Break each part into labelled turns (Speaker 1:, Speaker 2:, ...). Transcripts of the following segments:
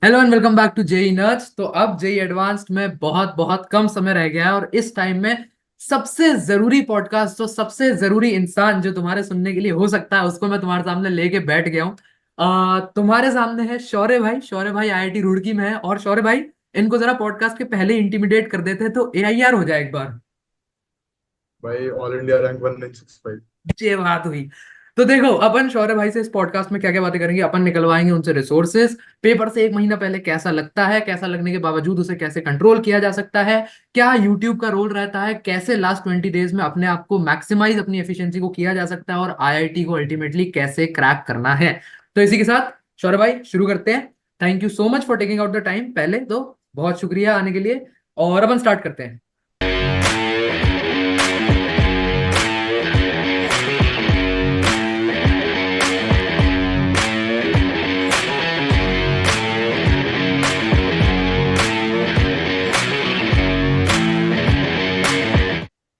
Speaker 1: Hello and welcome back to JEE nerds. तो अब JEE advanced में बहुत बहुत कम समय रह गया है और इस टाइम में सबसे जरूरी पॉडकास्ट, तो सबसे जरूरी इंसान जो तुम्हारे सुनने के लिए हो सकता है, उसको मैं तुम्हारे सामने लेके बैठ गया हूँ। तुम्हारे सामने है शौर्य भाई। शौर्य भाई आईआईटी रुड़की में है। और शौर्य भाई, इनको जरा पॉडकास्ट के पहले इंटिमिडेट कर देते हैं तो एआईआर हो जाए एक बार।
Speaker 2: भाई ऑल इंडिया रैंक 1965।
Speaker 1: ये बात हुई। तो देखो, अपन शौर्य भाई से इस पॉडकास्ट में क्या क्या बातें करेंगे। अपन निकलवाएंगे उनसे रिसोर्सेज, पेपर से एक महीना पहले कैसा लगता है, कैसा लगने के बावजूद उसे कैसे कंट्रोल किया जा सकता है, क्या यूट्यूब का रोल रहता है, कैसे लास्ट 20 डेज में अपने आप को मैक्सिमाइज, अपनी एफिशिएंसी को किया जा सकता है, और आईआईटी को अल्टीमेटली कैसे क्रैक करना है। तो इसी के साथ शौर्य भाई शुरू करते हैं। Thank you so much for taking out the time. पहले तो बहुत शुक्रिया आने के लिए, और अपन स्टार्ट करते हैं।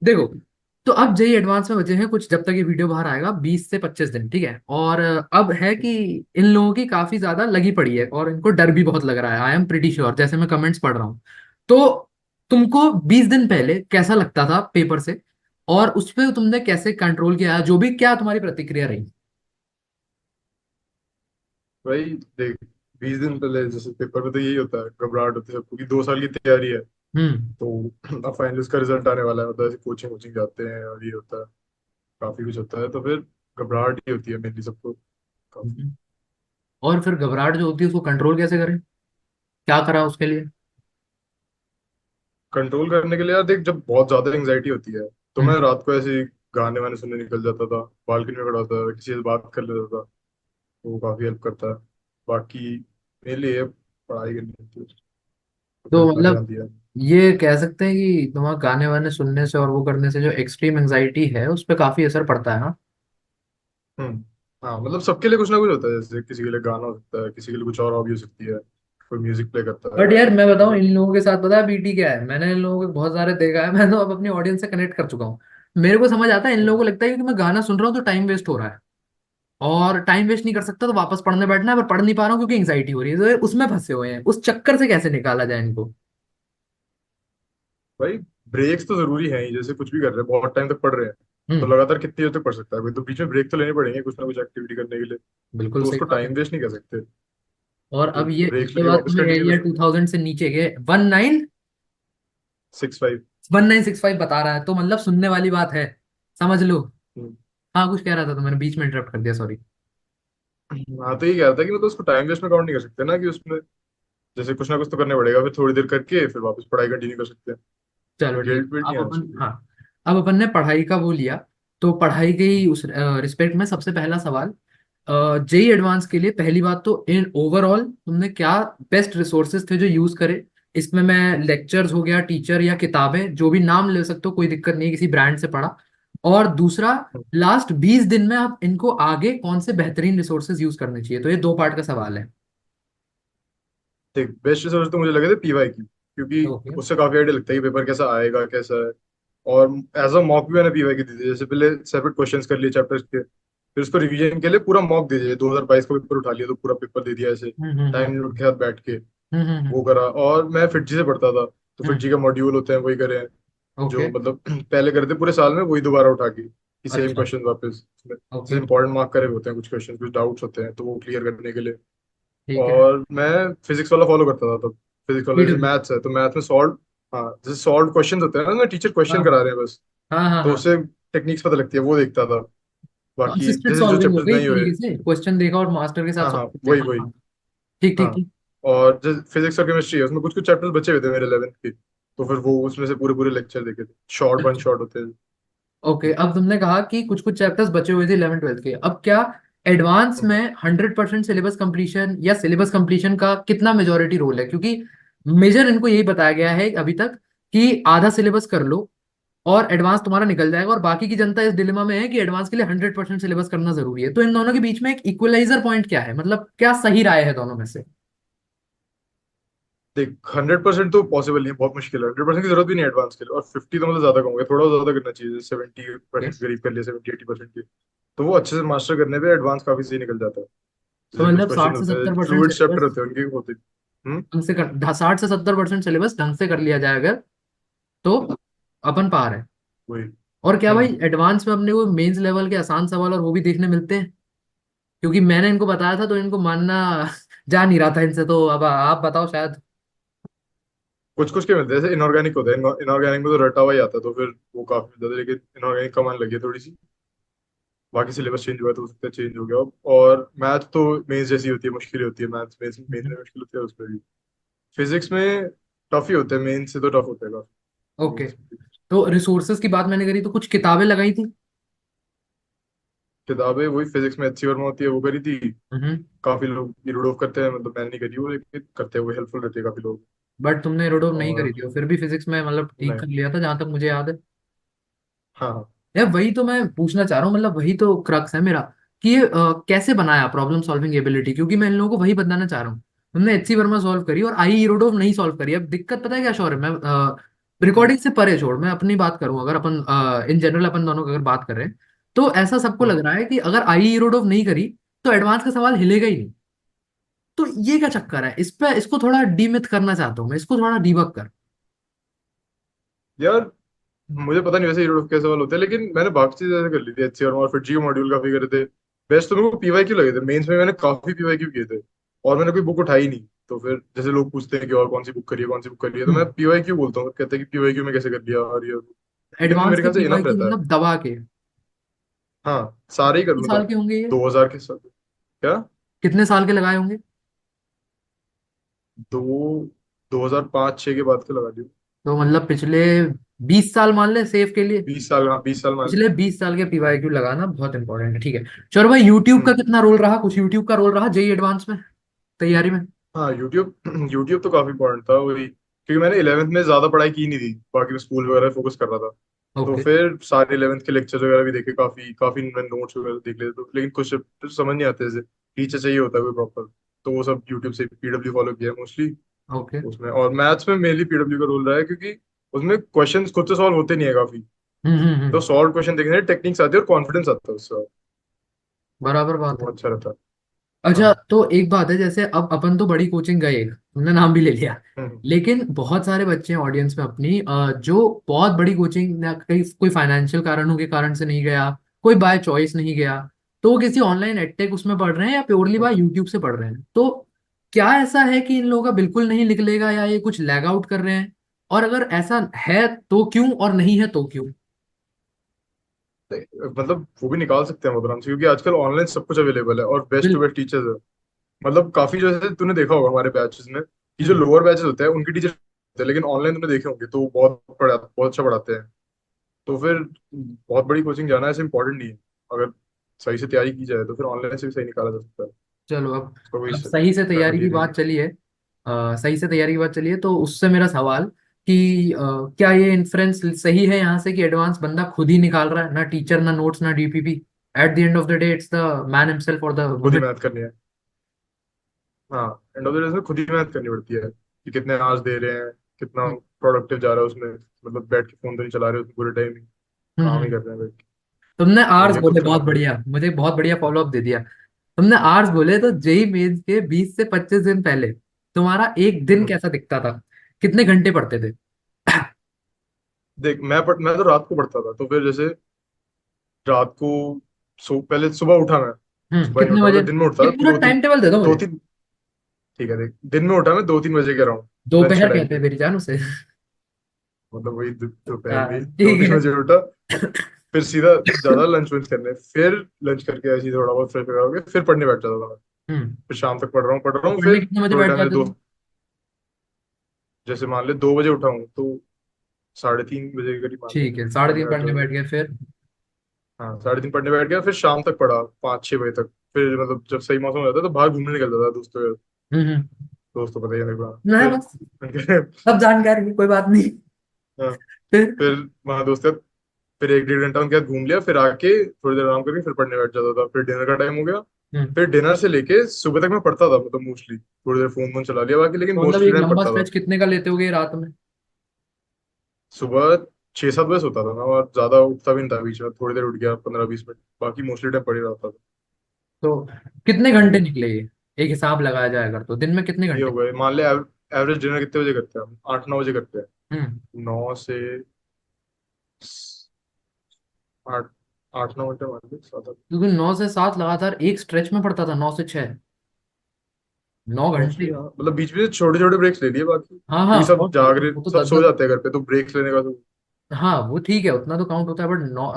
Speaker 1: देखो, तो अब जेई एडवांस में बचे हैं कुछ, जब तक ये वीडियो बाहर आएगा 20 से 25 दिन, ठीक है। और अब है कि इन लोगों की काफी ज्यादा लगी पड़ी है और इनको डर भी बहुत लग रहा है। आई एम प्रिटी श्योर, जैसे मैं कमेंट्स पढ़ रहा हूँ। तो तुमको 20 दिन पहले कैसा लगता था पेपर से, और उस पर तुमने कैसे कंट्रोल किया, जो भी, क्या तुम्हारी प्रतिक्रिया रही?
Speaker 2: भाई देख, 20 दिन पहले जैसे पेपर में तो यही होता है, घबराहट होती है क्योंकि 2 साल की तैयारी है।
Speaker 1: हम्म।
Speaker 2: तो अब फाइनल का रिजल्ट आने वाला है, मतलब ऐसे कोचिंग कोचिंग जाते हैं और ये होता है, काफी कुछ होता है, तो फिर घबराहट ही होती है मेनली सबको काफी।
Speaker 1: हम्म। और फिर घबराहट जो होती है उसको कंट्रोल कैसे करें, क्या करा उसके लिए?
Speaker 2: कंट्रोल करने के लिए यार देख, जब बहुत ज्यादा एंग्जाइटी होती है तो मैं
Speaker 1: हम्म।
Speaker 2: रात को ऐसे ही गाने वाने सुनने निकल जाता था, बालकनी में खड़ा होता था, किसी से बात कर लेता था, तो वो काफी हेल्प करता है। बाकी मेरे लिए पढ़ाई करनी होती है, तो फिर
Speaker 1: तो
Speaker 2: इतना ध्यान
Speaker 1: मतलब
Speaker 2: दिया।
Speaker 1: ये कह सकते हैं कि तुम्हारा गाने वाने सुनने से और वो करने से जो एक्सट्रीम एंजाइटी है उस पर काफी असर पड़ता है, हाँ?
Speaker 2: हम्म। हाँ मतलब सबके लिए कुछ ना कुछ होता है, जैसे किसी के लिए गाना हो सकता है, किसी के लिए कुछ और हॉबी हो सकती है, कोई म्यूजिक प्ले करता है।
Speaker 1: बट यार मैं बताऊं,
Speaker 2: तो
Speaker 1: इन लोगों के साथ पता है बीटी क्या है? मैंने इन लोगों को बहुत सारे देखा है। मैं तो अब अपनी ऑडियंस से कनेक्ट कर चुका हूँ। मेरे को समझ आता है, इन लोगों को लगता है कि मैं गाना सुन रहा हूँ तो टाइम वेस्ट हो रहा है, और टाइम वेस्ट नहीं कर सकता तो वापस पढ़ने बैठना है, पर पढ़ नहीं पा रहा हूँ क्योंकि एंग्जाइटी हो रही है। तो ये उसमें फंसे हुए हैं, उस चक्कर से कैसे निकाला जाए इनको?
Speaker 2: भाई ब्रेक्स तो जरूरी है ही, जैसे कुछ भी कर रहे हैं बहुत टाइम तक पढ़ रहे हैं, तो
Speaker 1: हम्म।
Speaker 2: लगातार कितनी देर तक पढ़ सकता है कोई, तो बीच में ब्रेक तो लेने पड़ेंगे कुछ ना कुछ एक्टिविटी करने के लिए।
Speaker 1: बिल्कुल
Speaker 2: तो
Speaker 1: सही
Speaker 2: उसको
Speaker 1: बात है।
Speaker 2: टाइम वेस्ट नहीं कर सकते,
Speaker 1: और
Speaker 2: तो
Speaker 1: अब ये
Speaker 2: ब्रेक्स लेके
Speaker 1: बात
Speaker 2: वापस
Speaker 1: तुम्हें
Speaker 2: कंटिन्यू कर
Speaker 1: एरिया टू
Speaker 2: सकते हैं।
Speaker 1: थाउजेंड से नीचे के 19
Speaker 2: 6-5।
Speaker 1: 1965 बता रहा है, तो मतलब सुनने वाली बात है, समझ लो। हाँ, कुछ कह रहा था तो मैंने बीच में इंटरप्ट कर दिया, सॉरी।
Speaker 2: हाँ तो ये कह रहा था कि मतलब उसको टाइम वेस्ट में काउंट नहीं कर सकते ना, कि उसमें जैसे कुछ ना कुछ तो करना पड़ेगा, फिर थोड़ी देर करके फिर वापस पढ़ाई कंटिन्यू कर सकते हैं।
Speaker 1: चलो
Speaker 2: उसमें
Speaker 1: ठीक
Speaker 2: गिल्ट विल्ट
Speaker 1: है।
Speaker 2: नहीं
Speaker 1: अब
Speaker 2: आना
Speaker 1: अपन,
Speaker 2: चाहिए।
Speaker 1: हाँ, अब अपन ने पढ़ाई का वो लिया। तो पढ़ाई के ही उस रिस्पेक्ट में सबसे पहला सवाल, जेई एडवांस के लिए पहली बात तो, इन ओवरऑल तुमने क्या बेस्ट रिसोर्सेज थे जो यूज करे? इसमें मैं लेक्चर्स हो गया, टीचर या किताबें, जो भी नाम ले सकते हो, कोई दिक्कत नहीं है, किसी ब्रांड से पढ़ा। और दूसरा, लास्ट 20 दिन में आप इनको आगे कौन से बेहतरीन रिसोर्सेज यूज करने चाहिए? तो ये दो पार्ट का सवाल है।
Speaker 2: देख बेस्ट रिसोर्स तो मुझे लगे थे पीवाई की, क्योंकि
Speaker 1: ओके।
Speaker 2: उससे काफी आइडिया लगता है कि पेपर कैसा आएगा कैसा है। और एज अ मॉक भी मैंने पीवाई की दी थी, जैसे पहले सेपरेट क्वेश्चंस कर लिए चैप्टर्स के, फिर उसको रिवीजन के लिए पूरा मॉक दे दिया, 2022 का पेपर उठा लिया तो पूरा पेपर दे दिया ऐसे
Speaker 1: हम्म। हम्म।
Speaker 2: टाइम नोट के साथ बैठ के।
Speaker 1: हम्म।
Speaker 2: वो करा, और मैं फिटजी से पढ़ता था, तो
Speaker 1: हम्म।
Speaker 2: फिटजी का मॉड्यूल होते हैं वही करे हैं, जो
Speaker 1: ओके।
Speaker 2: मतलब पहले करते पूरे साल में वही दोबारा उठा के कि सेम
Speaker 1: अच्छा।
Speaker 2: क्वेश्चन वापस उसमें, जैसे
Speaker 1: ओके।
Speaker 2: इंपॉर्टेंट मार्क करे हुए होते हैं कुछ क्वेश्चन, कुछ डाउट्स होते हैं तो वो क्लियर करने के लिए।
Speaker 1: ठीक है।
Speaker 2: और मैं फिजिक्स वाला फॉलो करता था तब, फिजिक्स वाला जैसे
Speaker 1: पीडब्ल्यू।
Speaker 2: मैथ्स है तो मैथ में सॉल्व, हाँ जैसे सॉल्व क्वेश्चन होते हैं ना, टीचर
Speaker 1: हाँ
Speaker 2: क्वेश्चन
Speaker 1: हाँ
Speaker 2: करा रहे हैं बस,
Speaker 1: हाँ हाँ
Speaker 2: तो
Speaker 1: हाँ।
Speaker 2: उससे टेक्निक्स पता लगती है, वो देखता था।
Speaker 1: तो
Speaker 2: बाकी
Speaker 1: असिस्टेड
Speaker 2: जैसे जो
Speaker 1: सॉल्विंग हो
Speaker 2: चैप्टर्स
Speaker 1: गई एक
Speaker 2: नहीं हुए।
Speaker 1: तरीके से, क्वेश्चन देखा और मास्टर के साथ
Speaker 2: हाँ हाँ
Speaker 1: सॉल्व करते हैं।
Speaker 2: वही
Speaker 1: हाँ
Speaker 2: वही।
Speaker 1: हाँ। ठीक ठीक
Speaker 2: हाँ,
Speaker 1: ठीक।
Speaker 2: और जैसे फिजिक्स और केमिस्ट्री है उसमें कुछ कुछ चैप्टर्स बचे हुए थे मेरे 11th के, तो फिर वो उसमें से पूरे पूरे लेक्चर देखे थे, शॉर्ट वन
Speaker 1: अच्छा।
Speaker 2: शॉर्ट होते हैं।
Speaker 1: ओके, अब तुमने कहा कि कुछ कुछ चैप्टर्स बचे हुए थे 11 12 के। अब क्या एडवांस में 100% सिलेबस कंप्लीशन या सिलेबस कंप्लीशन का कितना मेजोरिटी रोल है? क्योंकि मेजर इनको यही बताया गया है अभी तक कि आधा सिलेबस कर लो और एडवांस तुम्हारा निकल जाएगा, और बाकी की जनता इस डिलेमा में है कि एडवांस के लिए 100% सिलेबस करना जरूरी है। तो इन दोनों के बीच में एक इक्वलाइजर पॉइंट क्या है, मतलब क्या सही राय है दोनों में से?
Speaker 2: देख 100% तो पॉसिबल नहीं है, बहुत मुश्किल है, 100% की जरूरत भी नहीं है एडवांस के लिए, और 50 तो मतलब ज्यादा कहूंगा, थोड़ा ज्यादा करना चाहिए, 70% करीब कर लिया, 70-80% की, तो वो अच्छे से मास्टर करने पे एडवांस काफी सही निकल जाता है।
Speaker 1: तो
Speaker 2: जैसे कुछ
Speaker 1: मतलब
Speaker 2: क्वेश्चन
Speaker 1: 60 से
Speaker 2: होते हैं,
Speaker 1: 70%
Speaker 2: फ्लूइड चैप्टर
Speaker 1: सिलेबस।
Speaker 2: होते हैं उनके होते हैं। हम्म।
Speaker 1: ढंग से कर, 60 से 70% सिलेबस ढंग से कर लिया जाए अगर, तो अपन पार है।
Speaker 2: वही।
Speaker 1: और क्या भाई,
Speaker 2: हम्म।
Speaker 1: एडवांस में अपने को मेंस लेवल के आसान सवाल और वो भी देखने मिलते हैं, क्योंकि मैंने इनको बताया था तो इनको मानना जा नहीं रहा था इनसे, तो अब आप बताओ शायद।
Speaker 2: कुछ कुछ के मिलते हैं, जैसे इनऑर्गेनिक होता है, इनऑर्गेनिक में तो रटा हुआ ही आता है, तो फिर वो काफी मिलता है, लेकिन इनऑर्गेनिक कम आने लगी है थोड़ी सी। बाकी सिलेबस चेंज हुआ है तो हो सकता है चेंज हो गया हो। और मैथ तो मेंस जैसी होती है, मुश्किल ही होती है मैथ, मेंस मेंस में मुश्किल होती है उसमें भी। फिजिक्स में टफ ही होता है, मेंस से तो टफ होता है काफी।
Speaker 1: ओके।
Speaker 2: मेंस।
Speaker 1: तो रिसोर्सेज की बात मैंने करी तो कुछ किताबें लगाई थी।
Speaker 2: किताबें वही, फिजिक्स में अच्छी वर्मा होती है वो करी थी।
Speaker 1: हम्म।
Speaker 2: काफी लोग इरोड ऑफ करते हैं, मतलब मैंने नहीं करी वो, लेकिन करते हैं वो, हेल्पफुल रहते हैं काफी लोग।
Speaker 1: बट तुमने रोडोप नहीं करी
Speaker 2: और
Speaker 1: थी, और फिर भी फिजिक्स में मतलब ठीक
Speaker 2: नहीं।
Speaker 1: कर लिया था जहां तक मुझे याद है।
Speaker 2: हाँ हाँ।
Speaker 1: यार वही तो मैं पूछना चाह रहा हूँ, मतलब वही तो क्रक्स है मेरा, कि ये कैसे बनाया प्रॉब्लम सॉल्विंग एबिलिटी, क्योंकि मैं इन लोगों को वही बताना चाह रहा हूँ। तुमने एचसी वर्मा सॉल्व करी और आई इरोडोव नहीं सॉल्व करी। अब दिक्कत पता है क्या शौर्य, मैं
Speaker 2: हम्म।
Speaker 1: रिकॉर्डिंग से परे छोड़, मैं अपनी बात करूं, अगर अपन इन जनरल अपन दोनों की अगर बात कर रहे हैं, तो ऐसा सबको लग
Speaker 2: हम्म।
Speaker 1: रहा है कि अगर आई इरोडोव नहीं करी तो एडवांस का सवाल हिलेगा ही नहीं। तो ये क्या चक्कर है इस पे, इसको थोड़ा डीमिथ करना चाहता हूँ मैं, इसको थोड़ा डीबग कर।
Speaker 2: यार मुझे पता नहीं वैसे इरोड ऑफ कैसे सवाल होते हैं, लेकिन मैंने बाकी चीजें ऐसे कर ली थी अच्छी, और फिर जीओ मॉड्यूल काफी करे थे। बेस्ट तो मेरे को पीवाईक्यू लगे थे मेंस में, मैंने काफी पीवाईक्यू किए थे। और मैंने कोई बुक उठाई नहीं, तो फिर जैसे लोग पूछते हैं कि और कौन सी बुक करिए कौन सी बुक करिए, तो मैं
Speaker 1: हम्म।
Speaker 2: पीवाईक्यू बोलता हूँ, कहते हैं कि पीवाईक्यू में कैसे कर लिया और ये वो। लेकिन
Speaker 1: एडवांस
Speaker 2: मेरे
Speaker 1: के
Speaker 2: ख्याल से इनफ
Speaker 1: पीवाईक्यू
Speaker 2: रहता है।
Speaker 1: मतलब दबा के।
Speaker 2: हाँ सारे ही कर
Speaker 1: कितने
Speaker 2: लूँ
Speaker 1: साल
Speaker 2: तो।
Speaker 1: के होंगे ये?
Speaker 2: 2000 के सब। क्या?
Speaker 1: कितने साल के लगाए होंगे?
Speaker 2: दो 2005-6 के बाद के लगा दियो।
Speaker 1: तो मतलब पिछले 20 साल मान ले सेफ के लिए।
Speaker 2: 20 साल, हाँ 20 साल मान लो।
Speaker 1: पिछले 20 साल के पीवाईक्यू लगाना बहुत इंपॉर्टेंट है, ठीक है। चलो भाई, यूट्यूब का
Speaker 2: हम्म।
Speaker 1: कितना रोल रहा, कुछ यूट्यूब का रोल रहा जेई एडवांस में तैयारी में?
Speaker 2: हाँ यूट्यूब यूट्यूब तो काफी इंपॉर्टेंट था वही, क्योंकि मैंने 11th में ज्यादा पढ़ाई की नहीं थी, बाकी मैं स्कूल वगैरह फोकस कर रहा था। तो
Speaker 1: ओके।
Speaker 2: फिर सारे 11th के लेक्चर वगैरह भी देखे, काफी काफी मैंने नोट्स वगैरह देख लिए, तो लेकिन कुछ तो समझ नहीं आते, जैसे टीचर चाहिए होता है कोई प्रॉपर, तो वो सब यूट्यूब से पीडब्ल्यू फॉलो किया मोस्टली
Speaker 1: ओके।
Speaker 2: उसमें। और मैथ्स में मेनली पीडब्ल्यू का रोल रहा है, क्योंकि उसमें क्वेश्चन खुद से सॉल्व होते नहीं है काफी, तो
Speaker 1: हम्म।
Speaker 2: सॉल्व क्वेश्चन देखने टेक्निक्स आती है और कॉन्फिडेंस आता है उससे,
Speaker 1: बराबर
Speaker 2: तो
Speaker 1: बात है।
Speaker 2: वो अच्छा रहता है।
Speaker 1: अच्छा,
Speaker 2: हाँ।
Speaker 1: तो एक बात है, जैसे अब अपन तो बड़ी कोचिंग गए, तुमने नाम भी ले लिया,
Speaker 2: हम्म।
Speaker 1: लेकिन बहुत सारे बच्चे हैं ऑडियंस में अपनी, जो बहुत बड़ी कोचिंग ना, कहीं कोई फाइनेंशियल कारणों के कारण से नहीं गया, कोई बाय चॉइस नहीं गया, तो वो किसी ऑनलाइन एडटेक उसमें पढ़ रहे हैं या प्योरली बाय यूट्यूब से पढ़ रहे हैं। तो क्या ऐसा है कि इन लोगों का बिल्कुल नहीं निकलेगा, या ये कुछ लैग आउट कर रहे हैं? और अगर ऐसा है तो क्यों, और नहीं है तो क्यों?
Speaker 2: मतलब वो भी निकाल सकते हैं वो आराम से, क्योंकि आजकल ऑनलाइन सब कुछ अवेलेबल है और best to
Speaker 1: bill
Speaker 2: best teachers है। मतलब काफी, जैसे तूने देखा होगा हमारे बैचेस में कि जो
Speaker 1: हम्म।
Speaker 2: लोअर बैचेस होते हैं उनके टीचर होते हैं, लेकिन ऑनलाइन तुमने देखे होंगे तो वो बहुत अच्छा पढ़ाते हैं। तो फिर बहुत बड़ी कोचिंग जाना ऐसे इंपॉर्टेंट नहीं है, अगर सही से तैयारी की जाए तो फिर ऑनलाइन से भी सही निकाला जा सकता है।
Speaker 1: चलो,
Speaker 2: उसका कोई
Speaker 1: अब सही से तैयारी
Speaker 2: गारंटी
Speaker 1: की
Speaker 2: नहीं
Speaker 1: बात
Speaker 2: है।
Speaker 1: चली है, सही से तैयारी की बात चली है, तो उससे मेरा सवाल कि क्या ये इन्फ्रेंस सही है यहाँ से कि एडवांस बंदा खुद ही निकाल रहा है, ना टीचर ना नोट्स ना DPP, eight the end of the day it's the man himself और द
Speaker 2: खुद ही
Speaker 1: वुमेन।
Speaker 2: मैथ करनी है। हाँ, एंड ऑफ द डे में खुद ही मैथ करनी पड़ती है कि कितने आवर्स दे रहे हैं, कितना प्रोडक्टिव जा रहा है उसमें, मतलब बैठ के फोन तो नहीं चला रहे उसमें पूरे टाइम, काम ही
Speaker 1: हम्म।
Speaker 2: कर रहे हैं बैठ के।
Speaker 1: तुमने
Speaker 2: तो
Speaker 1: आर्स
Speaker 2: ये खुद
Speaker 1: बोले,
Speaker 2: करना
Speaker 1: बहुत
Speaker 2: पड़ेगा।
Speaker 1: बढ़िया, मुझे बहुत बढ़िया फॉलो अप दे दिया। तुमने आर्स बोले तो जेई मेंस के 20 से 25 दिन पहले तुम्हारा एक दिन
Speaker 2: हम्म।
Speaker 1: कैसा दिखता था? कितने घंटे पढ़ते थे?
Speaker 2: देख मैं तो रात को पढ़ता था, तो फिर जैसे रात को पहले सुबह उठा मैं, सुबह नहीं
Speaker 1: कितने
Speaker 2: उठा,
Speaker 1: बजे?
Speaker 2: मतलब दिन में उठता था
Speaker 1: एक पूरा
Speaker 2: दो तीन
Speaker 1: टाइम टेबल दे दो
Speaker 2: दो
Speaker 1: मुझे।
Speaker 2: तीन ठीक है देख, दिन में उठा मैं 2-3 बजे के अराउंड, लंच के
Speaker 1: दोपहर
Speaker 2: टाइम
Speaker 1: कहते
Speaker 2: पे,
Speaker 1: हैं मेरी जान उसे।
Speaker 2: मतलब वही दोपहर
Speaker 1: हाँ
Speaker 2: में दो
Speaker 1: ठीक
Speaker 2: तीन
Speaker 1: है।
Speaker 2: बजे उठा। फिर सीधा ज्यादा लंच वंच करने, फिर लंच करके ऐसे ही थोड़ा बहुत फ्रेश वगैरह होके फिर पढ़ने बैठ जाता था मैं।
Speaker 1: हम्म।
Speaker 2: फिर शाम तक पढ़ रहा
Speaker 1: तो
Speaker 2: हूँ
Speaker 1: पढ़ने
Speaker 2: फिर
Speaker 1: कितने बजे
Speaker 2: थोड़े
Speaker 1: बैठ
Speaker 2: टाइम मेरे
Speaker 1: जाते थे?
Speaker 2: दोस्त, जैसे मान ले 2 बजे उठा हूँ तो 3:30 बजे के करीब मान ले
Speaker 1: ठीक है, साढ़े
Speaker 2: पढ़ने
Speaker 1: तीन
Speaker 2: बैठ
Speaker 1: पढ़ने
Speaker 2: जाता
Speaker 1: बैठ
Speaker 2: था।
Speaker 1: गए फिर?
Speaker 2: हाँ 3:30 पढ़ने बैठ गया, फिर शाम तक पढ़ा 5-6 बजे तक। फिर मतलब जब सही मौसम हो जाता तो बाहर घूमने निकलता था दोस्तों के साथ।
Speaker 1: हम्म।
Speaker 2: दोस्त तो पता ही है मेरे को।
Speaker 1: ना
Speaker 2: फिर
Speaker 1: बस, सब जानकारी की कोई बात नहीं।
Speaker 2: हाँ,
Speaker 1: फिर?
Speaker 2: फिर वहाँ दोस्त के साथ फिर 1-1.5 घंटा उनके साथ घूम लिया, फिर आके थोड़ी देर आराम करके फिर पढ़ने बैठ जाता था। फिर डिनर का टाइम हो गया,
Speaker 1: हम्म।
Speaker 2: फिर डिनर से लेके सुबह तक मैं पढ़ता था, मतलब मोस्टली थोड़ी देर फोन वोन चला लिया बाकी, लेकिन
Speaker 1: तो मतलब
Speaker 2: मोस्टली
Speaker 1: एक
Speaker 2: टाइम
Speaker 1: लंबा
Speaker 2: पढ़ता था।
Speaker 1: स्ट्रेच कितने का लेते होगे रात में?
Speaker 2: सुबह 6-7 बजे सोता था मैं, और ज्यादा उठता भी नहीं था, बीच में थोड़ी देर उठ गया 15-20 मिनट, बाकी मोस्टली टाइम पढ़ ही रहता था।
Speaker 1: तो कितने घंटे
Speaker 2: तो
Speaker 1: निकले ये एक हिसाब लगाया जाए अगर, तो दिन में कितने
Speaker 2: ये
Speaker 1: घंटे?
Speaker 2: हो गए, मान ले एवरेज डिनर कितने बजे करते हैं हम? 8-9 बजे करते हैं।
Speaker 1: हम्म।
Speaker 2: 9 से 8, 8-9 घंटे मान ले, 7-8।
Speaker 1: क्योंकि 9 से 7 लगातार एक स्ट्रेच में पड़ता था, 9 से 6, 9 घंटे।
Speaker 2: हाँ, मतलब बीच में छोटे छोटे ब्रेक्स ले लिए बाकी,
Speaker 1: हाँ हाँ,
Speaker 2: क्योंकि सब
Speaker 1: और
Speaker 2: जाग रहे,
Speaker 1: वो तो
Speaker 2: सब
Speaker 1: दस
Speaker 2: सो
Speaker 1: दस
Speaker 2: जाते हैं घर पे, तो ब्रेक्स लेने का तो।
Speaker 1: हाँ वो ठीक है, उतना तो काउंट होता है, बट 9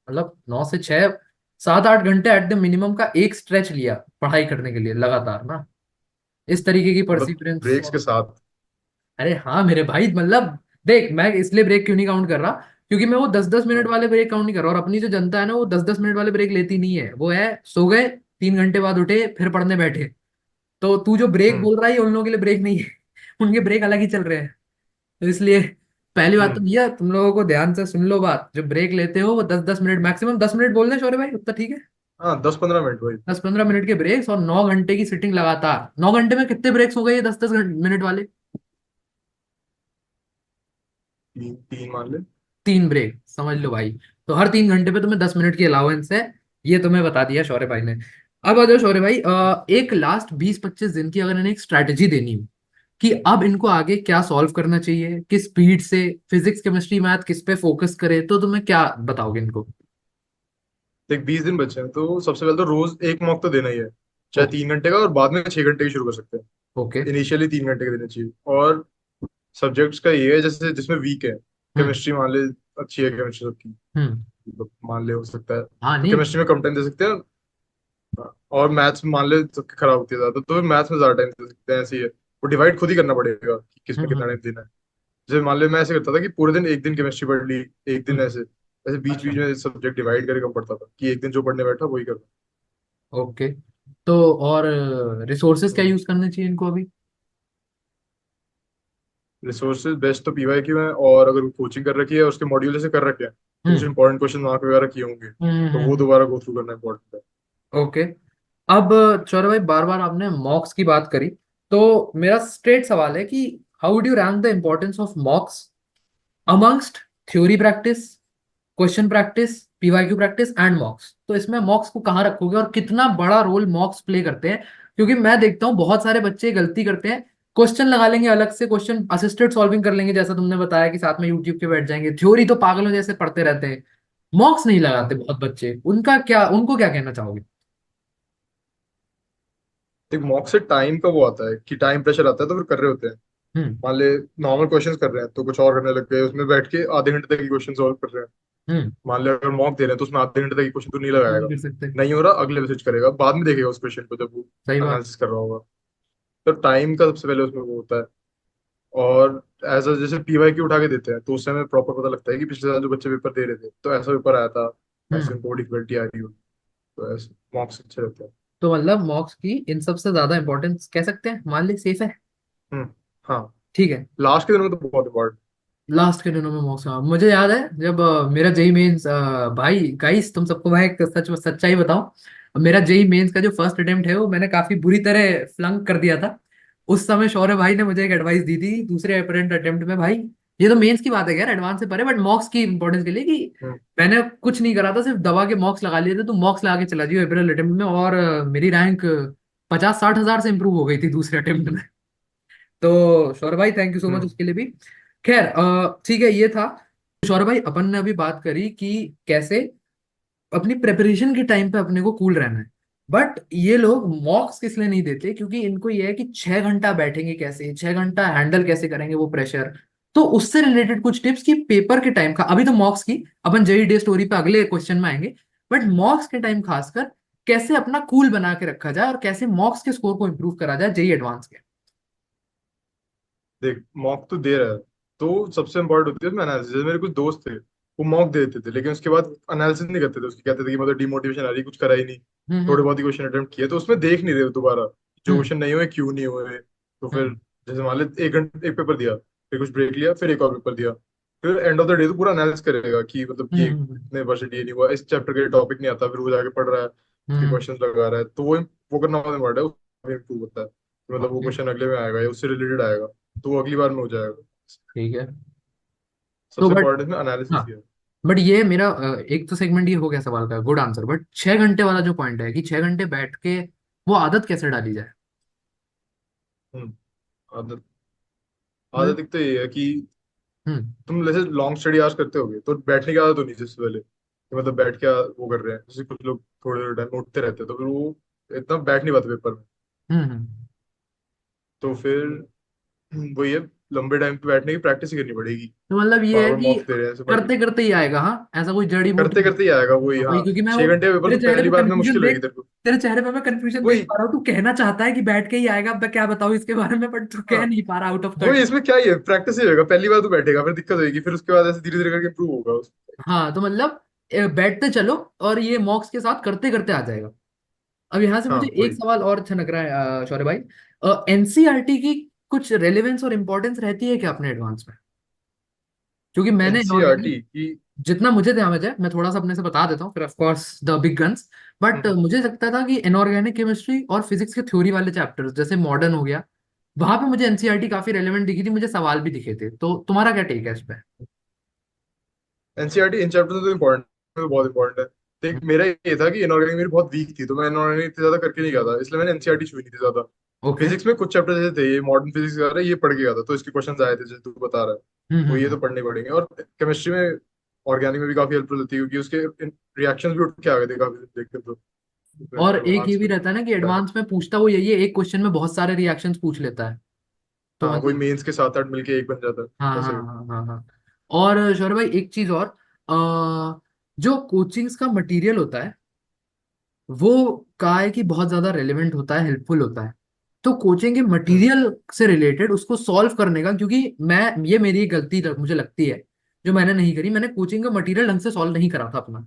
Speaker 1: मतलब 9 से 6, 7-8 घंटे एट द मिनिमम का एक स्ट्रेच लिया पढ़ाई करने के लिए लगातार ना, इस तरीके की
Speaker 2: मतलब
Speaker 1: परसिवरेंस।
Speaker 2: ब्रेक्स के साथ।
Speaker 1: अरे हाँ मेरे भाई, मतलब देख, मैं इसलिए ब्रेक क्यों नहीं काउंट कर रहा, क्योंकि मैं वो 10-10 मिनट
Speaker 2: हाँ।
Speaker 1: वाले ब्रेक काउंट नहीं कर रहा, और अपनी जो जनता है ना वो 10-10 मिनट वाले ब्रेक लेती नहीं है, वो है सो गए, 3 घंटे बाद उठे फिर पढ़ने बैठे। तो तू जो ब्रेक
Speaker 2: हम्म।
Speaker 1: बोल रहा है ये उन लोगों के लिए ब्रेक नहीं है। उनके ब्रेक अलग ही चल रहे हैं। तो इसलिए पहली बात तो
Speaker 2: हम्म।
Speaker 1: भैया तुम लोगों को ध्यान से सुन लो बात, जो ब्रेक लेते हो वो 10-10 मिनट, मैक्सिमम 10 मिनट बोल दे शौर्य भाई, उतना ठीक है।
Speaker 2: हाँ, 10-15 मिनट वही।
Speaker 1: 10-15 मिनट के ब्रेक्स और 9 घंटे की सिटिंग लगातार, 9 घंटे में कितने ब्रेक्स हो गए ये 10-10 मिनट वाले?
Speaker 2: 3-3 मान ले।
Speaker 1: 3 ब्रेक समझ लो भाई। तो हर 3 घंटे पे तुम्हें 10 मिनट की अलाउंस है। ये तुम्हें बता दिया शौर्य भाई ने। अब आ जाओ शौर्य भाई, एक लास्ट 20-25 दिन की अगर इन्हें एक स्ट्रैटेजी देनी हो कि अब इनको आगे क्या सॉल्व करना चाहिए, किस स्पीड से, फिजिक्स केमिस्ट्री मैथ किस पे फोकस करे, तो तुम्हें क्या बताओगे इनको?
Speaker 2: देख, 20 दिन बचे हैं, तो सबसे पहले तो रोज एक मॉक तो देना ही है, चाहे
Speaker 1: ओके।
Speaker 2: 3 घंटे का, और बाद में 6 घंटे की शुरू कर सकते हैं।
Speaker 1: ओके।
Speaker 2: इनिशियली 3 घंटे के देने चाहिए। और सब्जेक्ट्स का ये है, जैसे जिसमें वीक है,
Speaker 1: हम्म।
Speaker 2: केमिस्ट्री मान ले, अच्छी है केमिस्ट्री सबकी,
Speaker 1: हम्म।
Speaker 2: तो मान ले हो सकता है,
Speaker 1: हाँ
Speaker 2: तो
Speaker 1: नहीं।
Speaker 2: केमिस्ट्री में कम टाइम दे सकते हैं। और मैथ्स में मान ले सबकी खराब होती है ज्यादा, तो मैथ्स में ज्यादा टाइम दे सकते हैं, ऐसे ही है। वो डिवाइड खुद ही करना पड़ेगा कि किसमें कितना
Speaker 1: हम्म।
Speaker 2: टाइम देना है। जैसे मान ले मैं ऐसे करता था कि पूरे दिन एक दिन केमिस्ट्री पढ़ ली, एक दिन
Speaker 1: हम्म।
Speaker 2: ऐसे ऐसे बीच बीच
Speaker 1: अच्छा।
Speaker 2: में सब्जेक्ट डिवाइड करके कम पढ़ता था, कि एक दिन जो पढ़ने बैठा वही करता।
Speaker 1: ओके। तो और रिसोर्सेज क्या
Speaker 2: हम्म।
Speaker 1: यूज करने चाहिए इनको अभी?
Speaker 2: रिसोर्सेज बेस्ट तो पीवाईक्यू है, और अगर कोचिंग कर रखी है उसके मॉड्यूल जैसे कर रखे हैं, तो कुछ
Speaker 1: हम्म।
Speaker 2: इंपॉर्टेंट क्वेश्चन मार्क वगैरह किए होंगे, तो वो
Speaker 1: हम्म।
Speaker 2: दोबारा गो थ्रू करना इंपॉर्टेंट है।
Speaker 1: ओके। अब चौरा भाई, बार बार आपने मॉक्स की बात करी, तो मेरा स्ट्रेट सवाल है कि how do you rank the importance of मॉक्स amongst theory practice, question practice, PYQ practice and मॉक्स? तो इसमें मॉक्स को कहाँ रखोगे और कितना बड़ा रोल मॉक्स प्ले करते हैं? क्योंकि मैं देखता हूँ बहुत सारे बच्चे गलती करते हैं, क्वेश्चन लगा लेंगे अलग से, क्वेश्चन असिस्टेड सॉल्विंग कर लेंगे जैसा तुमने बताया कि साथ में यूट्यूब के बैठ जाएंगे, थ्योरी तो पागलों जैसे पढ़ते रहते हैं, मॉक्स नहीं लगाते
Speaker 2: हाँ।
Speaker 1: बहुत बच्चे, उनका क्या, उनको क्या कहना चाहोगे?
Speaker 2: एक मॉक से टाइम का वो आता है कि टाइम प्रेशर आता है, तो फिर कर रहे होते हैं।
Speaker 1: हम्म।
Speaker 2: मान ले नॉर्मल क्वेश्चंस कर रहे हैं, तो कुछ और करने लग गए, उसमें बैठ के आधे घंटे तक की क्वेश्चन सॉल्व कर रहे हैं।
Speaker 1: हम्म।
Speaker 2: मान ले अगर मॉक दे रहे हैं, तो उसमें आधे घंटे तक की क्वेश्चन तो नहीं
Speaker 1: वो नहीं
Speaker 2: लगाएगा।
Speaker 1: कर सकते।
Speaker 2: नहीं हो रहा, अगले मैसेज करेगा, बाद में देखेगा उस क्वेश्चन को जब वो
Speaker 1: सही बात।
Speaker 2: एनालिसिस कर रहा होगा। तो टाइम का सबसे पहले उसमें वो होता है। और एज जैसे पीवाईक्यू उठा के देते हैं, तो उस समय प्रॉपर पता लगता है कि पिछले साल जो बच्चे पेपर दे रहे थे, तो ऐसा पेपर आया था, ऐसे
Speaker 1: हम्म।
Speaker 2: उनको डिफिकल्टी आ रही हो, तो ऐसे मॉक्स अच्छे रहते हैं।
Speaker 1: तो मतलब मॉक्स की इन सबसे ज्यादा इंपॉर्टेंस कह सकते हैं, मान ली सेफ है।
Speaker 2: हम्म। हाँ।
Speaker 1: ठीक है।
Speaker 2: लास्ट के दिनों में तो बहुत इंपॉर्टेंट।
Speaker 1: लास्ट के दिनों में मॉक्स, हाँ मुझे याद है जब मेरा जेई मेंस, भाई गाइस तुम सबको मैं एक सच्चाई बताऊं, मेरा जेई मेंस का जो फर्स्ट अटेम्प्ट है वो मैंने काफी बुरी तरह फ्लंक कर दिया था। उस समय शौर्य भाई ने मुझे एक एडवाइस दी थी दूसरे अटेम्प्ट अटेम्प्ट में, भाई ये तो मेंस की बात है यार, एडवांस से परे, बट मॉक्स की इंपॉर्टेंस के लिए कि
Speaker 2: हम्म।
Speaker 1: मैंने कुछ नहीं करा था, सिर्फ दबा के मॉक्स लगा लिए थे, तो मॉक्स लगा के चला दियो अप्रैल अटेम्प्ट में, और मेरी रैंक 50-60 हजार से इंप्रूव हो गई थी दूसरे अटेम्प्ट में। तो शौर्य भाई थैंक यू सो मच
Speaker 2: हम्म।
Speaker 1: उसके लिए भी। खैर ठीक है, ये था। शौर्य भाई अपन ने अभी बात करी कि कैसे अपनी प्रेपरेशन के टाइम पे अपने को कूल रहना है, बट ये लोग मॉक्स किस लिए नहीं देते, क्योंकि इनको ये है कि 6 घंटा बैठेंगे कैसे, 6 घंटा हैंडल कैसे करेंगे वो प्रेशर। तो उससे रिलेटेड कुछ टिप्स कि पेपर के टाइम का, अभी तो मॉक्स की अपन जेई डे स्टोरी पे अगले क्वेश्चन में आएंगे, बट मॉक्स के टाइम खासकर कैसे अपना कूल बना के रखा जाए और कैसे मॉक्स के स्कोर को इम्प्रूव करा जाए जेई एडवांस के।
Speaker 2: देख, मॉक तो दे रहा है, तो सबसे इम्पोर्टेंट होती है उसमें एनालिसिस। जैसे मेरे कुछ दोस्त थे, वो मॉक दे देते थे, लेकिन उसके बाद एनालिसिस नहीं करते थे उसकी, कहते थे कि मतलब डिमोटिवेशन आ रही, कुछ करा ही नहीं, थोड़े
Speaker 1: हम्म।
Speaker 2: बहुत ही क्वेश्चन अटेम्प्ट किए, तो उसमें देख नहीं रहे दोबारा जो
Speaker 1: हम्म।
Speaker 2: क्वेश्चन नहीं हुए क्यों नहीं हुए। तो फिर
Speaker 1: हम्म।
Speaker 2: जैसे मान ले एक घंटे एक पेपर दिया, फिर कुछ ब्रेक लिया, फिर एक और पेपर दिया, फिर एंड ऑफ द डे तो पूरा एनालिसिस करेगा कि मतलब
Speaker 1: हम्म।
Speaker 2: ये इतने परसेंट ये नहीं हुआ, इस चैप्टर के टॉपिक नहीं आता, फिर वो जाके पढ़ रहा है, उसके
Speaker 1: हम्म।
Speaker 2: क्वेश्चन लगा रहा है, तो वो करना बहुत इम्पोर्टेंट है, उसमें इम्प्रूव होता है कि मतलब वो
Speaker 1: ओके।
Speaker 2: क्वेश्चन अगले में आएगा या उससे रिलेटेड आएगा, तो वो अगली बार में हो जाएगा।
Speaker 1: ठीक है। तो
Speaker 2: सबसे
Speaker 1: बट
Speaker 2: इम्पोर्टेंट इसमें
Speaker 1: हाँ,
Speaker 2: एनालिसिस ही है।
Speaker 1: बट ये मेरा एक तो सेगमेंट ये हो गया सवाल का गुड आंसर, बट 6 घंटे वाला जो पॉइंट है कि 6 घंटे बैठ के वो आदत कैसे डाली जाए?
Speaker 2: हम्म। आदत
Speaker 1: मतलब।
Speaker 2: आदत एक तो ये है कि
Speaker 1: हम्म।
Speaker 2: तुम जैसे लॉन्ग स्टडी आज करते होगे तो बैठने की आदत होनी चाहिए सबसे पहले, कि मतलब बैठ के वो कर रहे हैं, जैसे कुछ लोग थोड़े थोड़े टाइम उठते रहते हैं तो फिर वो इतना बैठ नहीं पाते पेपर में।
Speaker 1: हम्म।
Speaker 2: तो फिर वही है, लंबे टाइम पे बैठने की प्रैक्टिस ही करनी पड़ेगी।
Speaker 1: तो मतलब ये
Speaker 2: बार
Speaker 1: है
Speaker 2: बार
Speaker 1: कि
Speaker 2: मॉक्स दे रहे हैं ऐसे पढ़,
Speaker 1: करते करते ही आएगा, हाँ, ऐसा कोई जड़ी बूटी
Speaker 2: करते
Speaker 1: नहीं।
Speaker 2: करते ही आएगा वही।
Speaker 1: हाँ,
Speaker 2: हाँ,
Speaker 1: वही, क्योंकि मैं वो
Speaker 2: 6 घंटे का पेपर
Speaker 1: तेरे
Speaker 2: तो
Speaker 1: चेहरे
Speaker 2: पहली
Speaker 1: पे
Speaker 2: बार में
Speaker 1: कंफ्यूजन
Speaker 2: मुश्किल
Speaker 1: देख,
Speaker 2: होगी तेरे को।
Speaker 1: तेरे चेहरे पे मैं कंफ्यूजन देख
Speaker 2: वही
Speaker 1: पा रहा हूँ। तू कहना चाहता है कि बैठ के ही आएगा, अब मैं क्या बताऊँ इसके बारे में, बट तू कह
Speaker 2: हाँ,
Speaker 1: नहीं पा रहा, आउट ऑफ
Speaker 2: वही
Speaker 1: 30।
Speaker 2: इसमें क्या ही है, प्रैक्टिस ही होगा, पहली बार तो बैठेगा फिर दिक्कत होगी, फिर उसके बाद ऐसे धीरे धीरे करके इंप्रूव होगा
Speaker 1: हाँ, तो मतलब बैठते चलो और ये मॉक्स के साथ करते करते आ जाएगा। अब यहाँ से
Speaker 2: हाँ
Speaker 1: मुझे एक
Speaker 2: वही।
Speaker 1: सवाल और अच्छा लग रहा है शौर्य भाई। एनसीईआरटी की कुछ रेलेवेंस और इंपॉर्टेंस रहती है क्या अपने एडवांस में? क्योंकि मैंने इनऑर्गेनिक,
Speaker 2: एनसीईआरटी की।
Speaker 1: जितना मुझे ध्यान है, मैं थोड़ा सा अपने से बता देता हूँ, फिर of course the big guns. But
Speaker 2: hmm.
Speaker 1: मुझे लगता था कि इनऑर्गेनिक केमिस्ट्री और फिजिक्स के थ्योरी वाले चैप्टर्स जैसे मॉडर्न हो गया, वहां पे मुझे एनसीईआरटी काफी रेलेवेंट दिखी थी, मुझे सवाल भी दिखे थे। तो तुम्हारा क्या टेक है इस पे?
Speaker 2: एनसीईआरटी इन चैप्टर तो इम्पोर्टेंट, तो बहुत इंपॉर्टेंट है। देख मेरा ये था कि इनऑर्गेनिक मेरी बहुत वीक थी, तो मैं इनऑर्गेनिक इतनी ज्यादा करके नहीं गया था, इसलिए मैंने एनसीईआरटी छुई नहीं थी ज्यादा।
Speaker 1: ओके।
Speaker 2: फिजिक्स में कुछ चैप्टर जैसे थे, ये मॉडर्न फिजिक्स वगैरह ये पढ़ के गया था, तो इसके क्वेश्चन आए थे जैसे तू बता रहा है। वो ये तो
Speaker 1: हम्म।
Speaker 2: पढ़ने पड़ेंगे। और केमिस्ट्री में ऑर्गेनिक में भी काफी हेल्पफुल होती है, क्योंकि उसके रिएक्शंस भी उठ के आ गए थे काफी देख के, तो फिर
Speaker 1: और एक ये
Speaker 2: एडवांस
Speaker 1: भी
Speaker 2: में
Speaker 1: रहता है ना कि
Speaker 2: था।
Speaker 1: एडवांस में पूछता वो यही है, एक क्वेश्चन में बहुत सारे रिएक्शंस पूछ लेता है। तो
Speaker 2: हाँ, कोई
Speaker 1: मतलब।
Speaker 2: मेंस के 7 8 मिलके एक बन जाता
Speaker 1: हाँ
Speaker 2: है
Speaker 1: हाँ
Speaker 2: ऐसे।
Speaker 1: हाँ हाँ हाँ। और शौर्य भाई एक चीज और, जो कोचिंग्स का मटेरियल होता है वो का है कि बहुत ज्यादा रेलेवेंट होता है, हेल्पफुल होता है। तो कोचिंग के
Speaker 2: हम्म।
Speaker 1: मटेरियल से रिलेटेड उसको सॉल्व करने का, क्योंकि मैं, ये मेरी एक गलती मुझे लगती है जो मैंने नहीं करी, मैंने कोचिंग का मटेरियल ढंग से सॉल्व नहीं करा था अपना।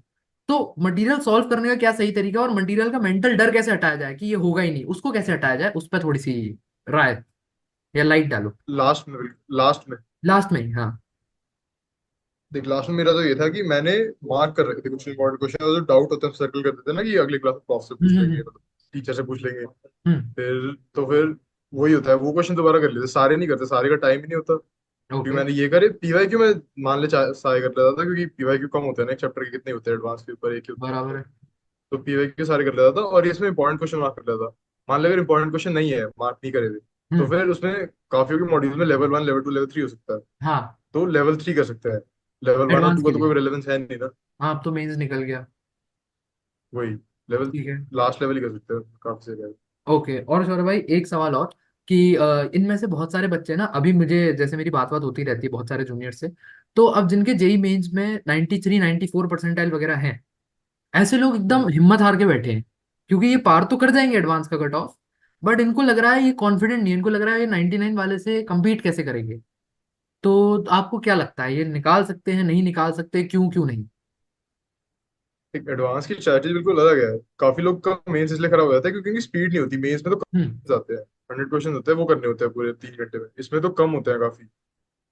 Speaker 1: तो मटेरियल सॉल्व करने का क्या सही तरीका है, और मटेरियल का मेंटल डर कैसे हटाया जाए कि ये होगा ही नहीं, उसको कैसे हटाया जाए, उस पर थोड़ी सी राय या लाइट डालो।
Speaker 2: लास्ट में
Speaker 1: लास्ट में ही, हाँ।
Speaker 2: देख, लास्ट में मेरा तो ये था कि मैंने मार्क कर रखे थे कुछ इंपॉर्टेंट क्वेश्चन, जो डाउट होता है सर्कल कर देते हैं ना, कि अगली क्लास में प्रॉफ से पूछ लेंगे,
Speaker 1: हम्म।
Speaker 2: मतलब टीचर से पूछ लेंगे।
Speaker 1: हम्म।
Speaker 2: फिर वही होता है, वो क्वेश्चन दोबारा कर लेते, सारे नहीं करते, सारे का टाइम ही नहीं होता। क्योंकि
Speaker 1: ओके।
Speaker 2: मैंने ये करे पीवाईक्यू में, मान ले सारे कर लेता था, क्योंकि पीवाईक्यू कम होते हैं ना, एक चैप्टर के कितने होते हैं, एडवांस पेपर एक ही होते हैं
Speaker 1: बराबर
Speaker 2: तो।
Speaker 1: है।
Speaker 2: तो पीवाईक्यू सारे कर लेता था, और इसमें इंपॉर्टेंट क्वेश्चन मार्क कर लेता था। मान ले अगर इंपॉर्टेंट क्वेश्चन नहीं है, मार्क नहीं करे थे, तो
Speaker 1: हम्म।
Speaker 2: फिर उसमें काफियों के मॉड्यूल में लेवल 1 लेवल 2 लेवल 3 हो सकता है,
Speaker 1: हाँ,
Speaker 2: तो लेवल 3 कर सकते हैं। लेवल 1 और
Speaker 1: एडवांस
Speaker 2: 2
Speaker 1: के
Speaker 2: का तो
Speaker 1: लिए।
Speaker 2: कोई रेलेवेंस है नहीं ना।
Speaker 1: हाँ, अब तो मेंस निकल गया।
Speaker 2: वही लेवल,
Speaker 1: ठीक है।
Speaker 2: लास्ट लेवल ही कर सकते हैं काफी से ज्यादा।
Speaker 1: ओके, और सौरभ भाई एक सवाल और, कि इनमें से बहुत सारे बच्चे ना, अभी मुझे जैसे मेरी बात बात होती रहती है बहुत सारे जूनियर से, तो अब जिनके जेई मेंस में 93 94 परसेंटाइल वगैरह हैं, ऐसे लोग एकदम
Speaker 2: हम्म।
Speaker 1: हिम्मत हार के बैठे हैं, क्योंकि ये पार तो कर जाएंगे एडवांस का कट ऑफ, बट इनको लग रहा है ये कॉन्फिडेंट नहीं है, इनको लग रहा है ये 99 वाले से compete कैसे करेंगे। तो आपको क्या लगता है, ये निकाल सकते हैं, नहीं निकाल सकते, क्यों क्यों नहीं?
Speaker 2: एक एडवांस की स्ट्रैटेजी बिल्कुल अलग है। काफी लोग का मेंस इसलिए खराब हो जाता है क्योंकि उनकी स्पीड नहीं होती, मेंस में तो
Speaker 1: हम्म।
Speaker 2: कम जाते हैं। 100 क्वेश्चन होते हैं, वो करने होते हैं पूरे 3 घंटे में, इसमें तो कम होते हैं काफी।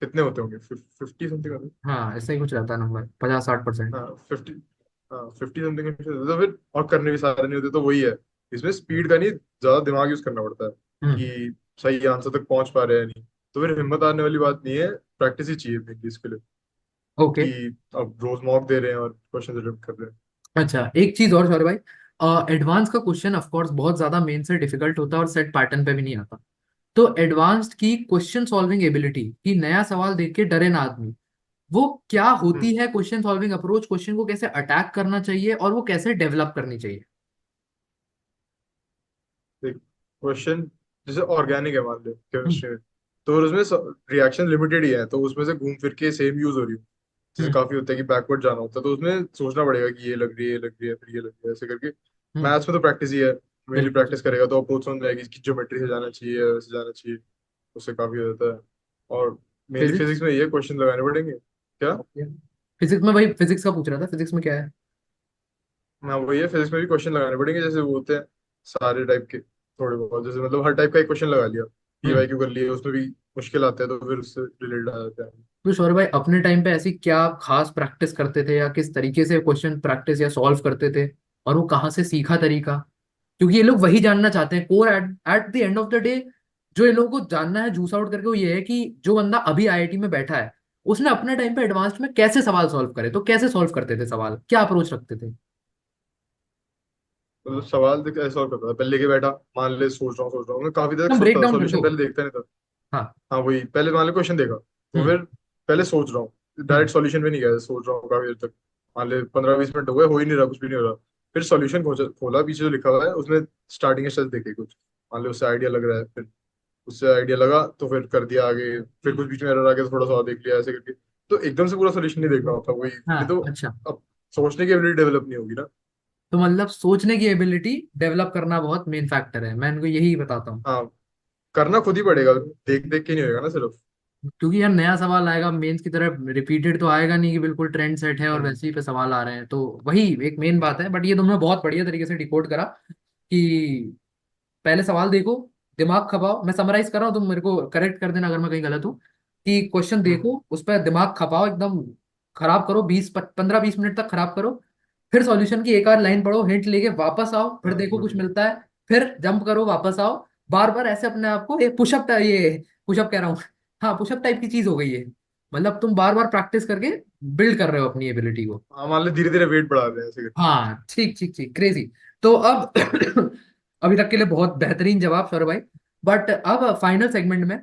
Speaker 2: कितने होते होंगे, 50 समथिंग होते हैं।
Speaker 1: हाँ, ऐसा ही कुछ रहता है नंबर, 50 60%।
Speaker 2: हाँ 50। हाँ 50 समथिंग होते हैं, तो फिर और करने भी सारे नहीं होते, तो वही है। इसमें स्पीड का नहीं, ज्यादा दिमाग यूज करना पड़ता है
Speaker 1: हम्म।
Speaker 2: कि सही आंसर तक पहुंच पा रहे हैं नहीं। तो फिर हिम्मत आने वाली बात नहीं है, प्रैक्टिस ही चाहिए मेनली इसके लिए,
Speaker 1: ओके।
Speaker 2: कि अब रोज मॉक दे रहे हैं और क्वेश्चन अटेम्प्ट कर रहे हैं।
Speaker 1: अच्छा, एक चीज और सौरभ भाई, एडवांस का क्वेश्चन ऑफ कोर्स बहुत ज्यादा मेन से डिफिकल्ट होता है और सेट पैटर्न पे भी नहीं आता। तो एडवांस्ड की क्वेश्चन सॉल्विंग एबिलिटी, कि नया सवाल देख के डरे ना आदमी, वो क्या
Speaker 2: हम्म।
Speaker 1: होती है, क्वेश्चन सॉल्विंग अप्रोच, क्वेश्चन को कैसे अटैक करना चाहिए और वो कैसे डेवलप करनी चाहिए?
Speaker 2: देख, क्वेश्चन जैसे ऑर्गेनिक है मान लो
Speaker 1: हम्म।
Speaker 2: केमिस्ट्री में, तो उसमें रिएक्शन लिमिटेड ही है, तो उसमें से घूम फिर के सेम यूज हो रही हो। जैसे
Speaker 1: हम्म।
Speaker 2: काफी होता है कि बैकवर्ड जाना होता है, तो उसमें सोचना पड़ेगा कि ये लग रही है, ये लग रही है, फिर ये लग रही है, ऐसे करके।
Speaker 1: हम्म।
Speaker 2: मैथ्स में तो प्रैक्टिस ही है, मेनली
Speaker 1: बिल्कुल
Speaker 2: प्रैक्टिस
Speaker 1: बिल्कुल।
Speaker 2: करेगा तो अप्रोच समझ में आएगी कि ज्योमेट्री से जाना चाहिए, वैसे जाना चाहिए, उससे काफी हो जाता है। और मेनली
Speaker 1: फिजिक्स।
Speaker 2: फिजिक्स में ये क्वेश्चन लगाने पड़ेंगे क्या।
Speaker 1: फिजिक्स में भाई, फिजिक्स का पूछ रहा था, फिजिक्स में क्या है?
Speaker 2: हाँ वही है, फिजिक्स में भी क्वेश्चन लगाने पड़ेंगे, जैसे वो होते हैं सारे टाइप के, थोड़े बहुत, जैसे मतलब हर टाइप का एक क्वेश्चन लगा लिया,
Speaker 1: हम्म।
Speaker 2: पीवाईक्यू कर लिए, उसमें भी मुश्किल आते हैं, तो फिर उससे रिलेटेड आ जाते हैं।
Speaker 1: तो सौरभ भाई अपने टाइम पे ऐसी क्या खास प्रैक्टिस करते थे, या किस तरीके से क्वेश्चन प्रैक्टिस या सॉल्व करते थे, और वो कहाँ से सीखा तरीका? क्योंकि ये लोग वही जानना चाहते हैं, core at at the end of the day, जो ये लोगों को जानना है जूस आउट करके, वो ये है कि जो बंदा अभी आईआईटी में बैठा है, उसने अपने टाइम पे एडवांस्ड में कैसे सवाल सॉल्व करे, तो कैसे सॉल्व करते थे सवाल, क्या अप्रोच रखते थे?
Speaker 2: मतलब सवाल देख ऐसा सॉल्व करता था, पहले लेके बैठा, मान ले सोच रहा हूँ, मैं काफी देर तक
Speaker 1: तुम ब्रेक
Speaker 2: सोचता था,
Speaker 1: डाउन कर
Speaker 2: सॉल्यूशन
Speaker 1: दो।
Speaker 2: पहले देखता नहीं था।
Speaker 1: हाँ।
Speaker 2: हाँ वही, पहले मान ले क्वेश्चन देखा, तो
Speaker 1: हम्म।
Speaker 2: फिर पहले सोच रहा हूँ,
Speaker 1: हम्म।
Speaker 2: डायरेक्ट सॉल्यूशन पे नहीं गया, सोच रहा हूँ काफी देर तक, मान ले 15-20 मिनट हो गए, हो ही नहीं रहा, कुछ भी नहीं हो रहा। फिर सॉल्यूशन खोला, पीछे जो लिखा हुआ है उसमें स्टार्टिंग के स्टेप्स देखे कुछ, मान लो उससे आइडिया लग रहा है, फिर उससे आइडिया लगा तो फिर कर दिया आगे, फिर कुछ बीच में एरर आ गया तो थोड़ा सा और देख लिया, ऐसे करके। तो एकदम से पूरा सोल्यूशन नहीं देखना होता वही, नहीं
Speaker 1: हाँ
Speaker 2: तो
Speaker 1: अच्छा।
Speaker 2: अब सोचने की एबिलिटी डेवलप नहीं होगी ना।
Speaker 1: तो मतलब सोचने की एबिलिटी डेवलप करना बहुत मेन फैक्टर है, मैं इनको यही बताता हूँ।
Speaker 2: हाँ, करना खुद ही पड़ेगा, देख देख के नहीं होगा ना सिर्फ।
Speaker 1: क्योंकि यार नया सवाल आएगा मेंस की तरह, रिपीटेड तो आएगा नहीं कि बिल्कुल ट्रेंड सेट है और
Speaker 2: हम्म।
Speaker 1: वैसे ही पे सवाल आ रहे हैं, तो वही एक मेन बात है। बट ये तुमने बहुत बढ़िया तरीके से डिकोड करा कि पहले सवाल देखो, दिमाग खपाओ। मैं समराइज कर रहा हूँ, तुम मेरे को करेक्ट कर देना अगर मैं कहीं गलत हूँ। कि क्वेश्चन
Speaker 2: हम्म।
Speaker 1: देखो, उस पर दिमाग खपाओ एकदम, खराब करो, 15-20 मिनट तक खराब करो। फिर सॉल्यूशन की एक आध लाइन पढ़ो, हिंट लेके वापस आओ, फिर
Speaker 2: हाँ
Speaker 1: देखो कुछ
Speaker 2: वही।
Speaker 1: मिलता है, फिर जंप करो, वापस आओ। बार बार ऐसे अपने आप को, एक पुशअप, ये पुशअप कह रहा हूँ, हाँ पुशअप टाइप की चीज हो गई है। मतलब तुम बार बार प्रैक्टिस करके बिल्ड कर रहे हो अपनी एबिलिटी को।
Speaker 2: हाँ मान ले धीरे धीरे वेट बढ़ा रहे हैं ऐसे करके।
Speaker 1: हाँ ठीक ठीक ठीक, क्रेजी। तो अब अभी तक के लिए बहुत बेहतरीन जवाब सौरभ भाई। बट अब फाइनल सेगमेंट में